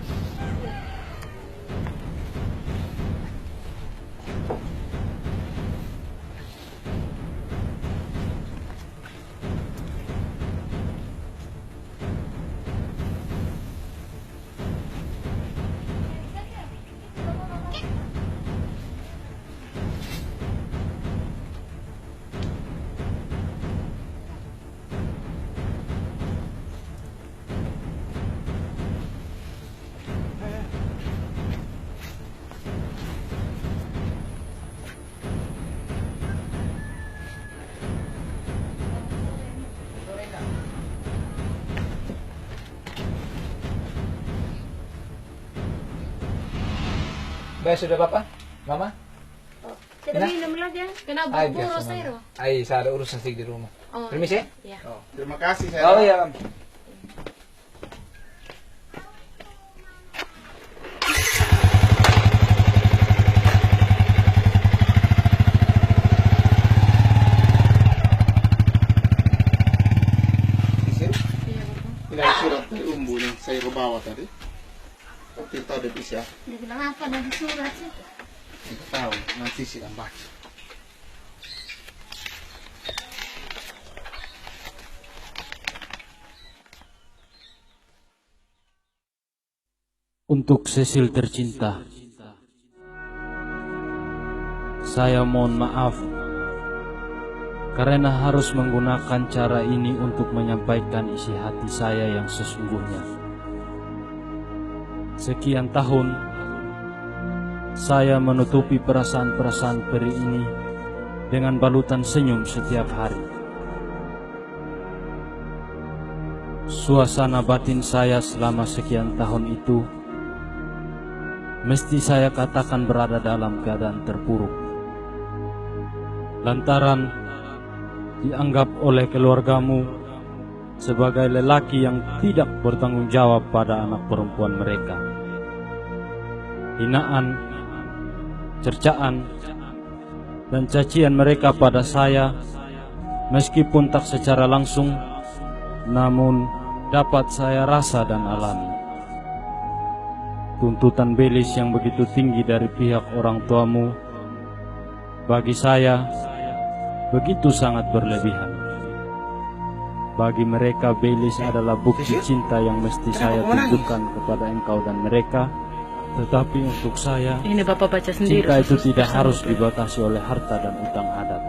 Baik sudah bapak, mama. Tidak minum lagi ya? Kena Ay, buru-buru, biasa, Sairo. Mama. Ay, saya ada urusan sedikit di rumah. Oh, Permisi? iya. Oh, terima kasih saya. Oh iya. Sisil? Ini ada surat dari Umbu yang saya bawa tadi. Kita tahu dia bisa. Dia bilang apa dari surat sih? Kita tahu, nanti sidang baca. Untuk Sisil tercinta, saya mohon maaf karena harus menggunakan cara ini untuk menyampaikan isi hati saya yang sesungguhnya. Sekian tahun saya menutupi perasaan-perasaan peri ini dengan balutan senyum setiap hari. Suasana batin saya selama sekian tahun itu mesti saya katakan berada dalam keadaan terpuruk. Lantaran dianggap oleh keluargamu sebagai lelaki yang tidak bertanggung jawab pada anak perempuan mereka. Hinaan, cercaan, dan cacian mereka pada saya meskipun tak secara langsung, namun dapat saya rasa dan alami. Tuntutan belis yang begitu tinggi dari pihak orang tuamu bagi saya begitu sangat berlebihan. Bagi mereka belis adalah bukti cinta yang mesti saya tunjukkan kepada engkau dan mereka. Tetapi untuk saya, ini Bapak baca sendiri, cinta itu tidak harus dibatasi oleh harta dan utang adat.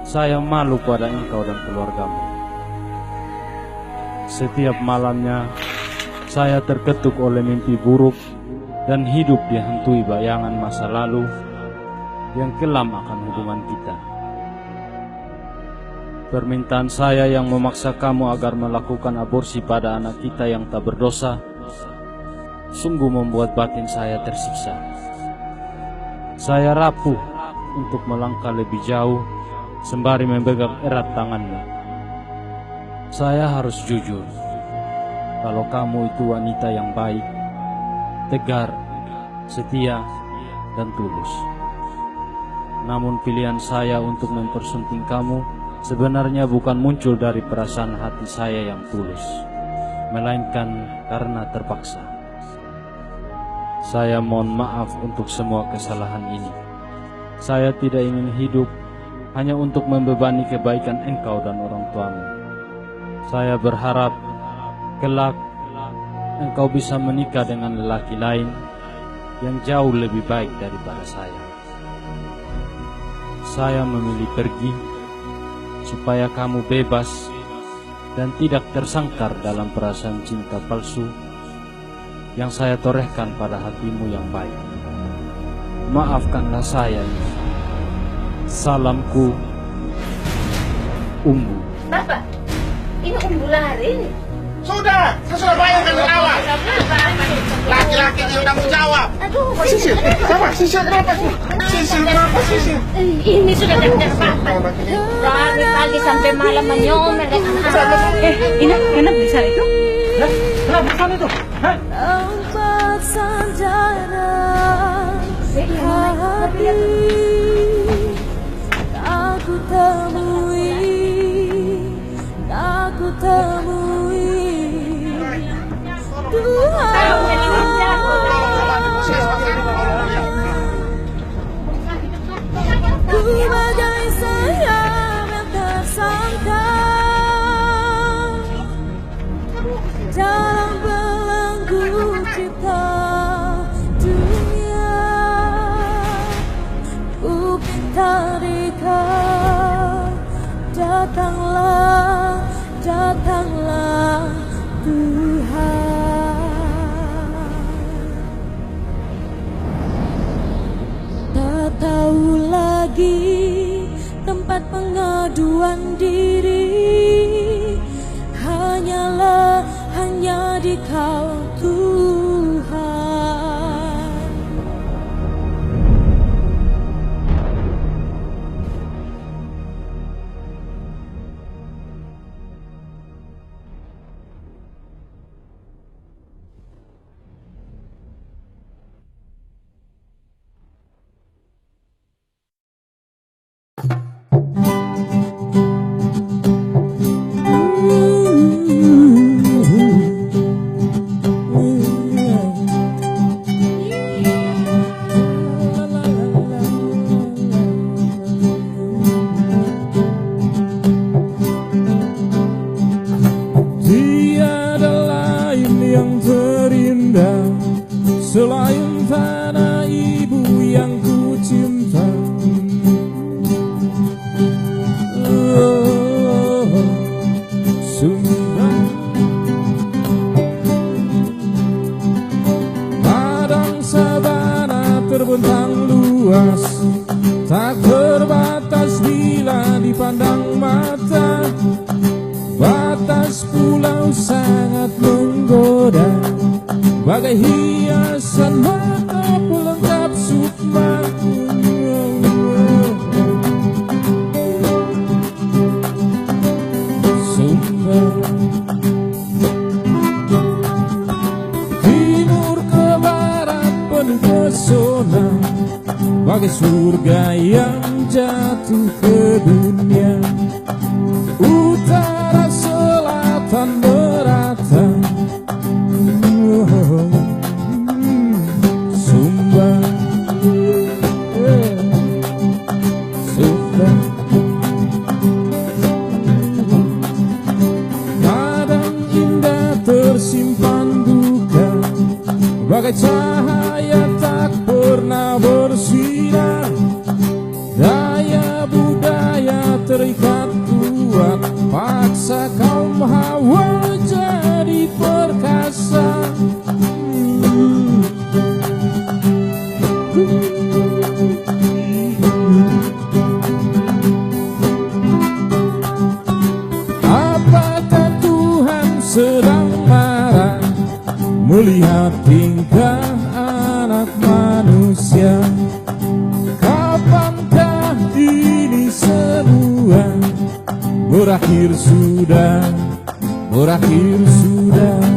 Saya malu pada engkau dan keluargamu. Setiap malamnya saya terketuk oleh mimpi buruk dan hidup dihantui bayangan masa lalu yang kelam akan hubungan kita. Permintaan saya yang memaksa kamu agar melakukan aborsi pada anak kita yang tak berdosa sungguh membuat batin saya tersiksa. Saya rapuh untuk melangkah lebih jauh sembari memegang erat tanganmu. Saya harus jujur, kalau kamu itu wanita yang baik, tegar, setia, dan tulus. Namun pilihan saya untuk mempersunting kamu sebenarnya bukan muncul dari perasaan hati saya yang tulus, melainkan karena terpaksa. Saya mohon maaf untuk semua kesalahan ini. Saya tidak ingin hidup hanya untuk membebani kebaikan engkau dan orang tuamu. Saya berharap kelak engkau bisa menikah dengan lelaki lain yang jauh lebih baik daripada saya. Saya memilih pergi supaya kamu bebas dan tidak tersangkar dalam perasaan cinta palsu yang saya torehkan pada hatimu yang baik. Maafkanlah saya. Salamku, Umbu. Bapak, ini Umbu lari. Sudah, saya sudah bayar dari awal. Laki-laki yang udah mau jawab. Aduh, Sisil, kenapa? Sisil, kenapa? Sisil, kenapa? Sisil. Ini sudah tidak Bapak. Dari pagi sampai malam menyomel dengan anak. Ini kenapa di sana itu? Kenapa di sana itu? Empat sarjana hati aku temui, aku temui ku bagai sayap yang tersangka dalam belenggu cipta dunia. Ku pinta dekat, datanglah, datanglah Tuhan. Tak tahu lagi tempat pengaduan diri, hanyalah hanya di Kau Tuhan. Tiada lain yang terindah selain tanah ibu yang ku cinta. Sumba, padang sabana terbentang luas, tak terbatas bila dipandang mata. Batas pulau sangat menggoda, bagai hiasan mata pelengkap sukma. Sumba, timur ke barat penuh pesona, bagai surga yang jatuh ke dunia. Utara selatan merata, Sumba, Sumba. Kadang indah tersimpan duka, bagai cahaya tak pernah bersinar. Daya budaya terikat kuat, paksa kaum hawa jadi perkasa. berakhir sudah, berakhir sudah.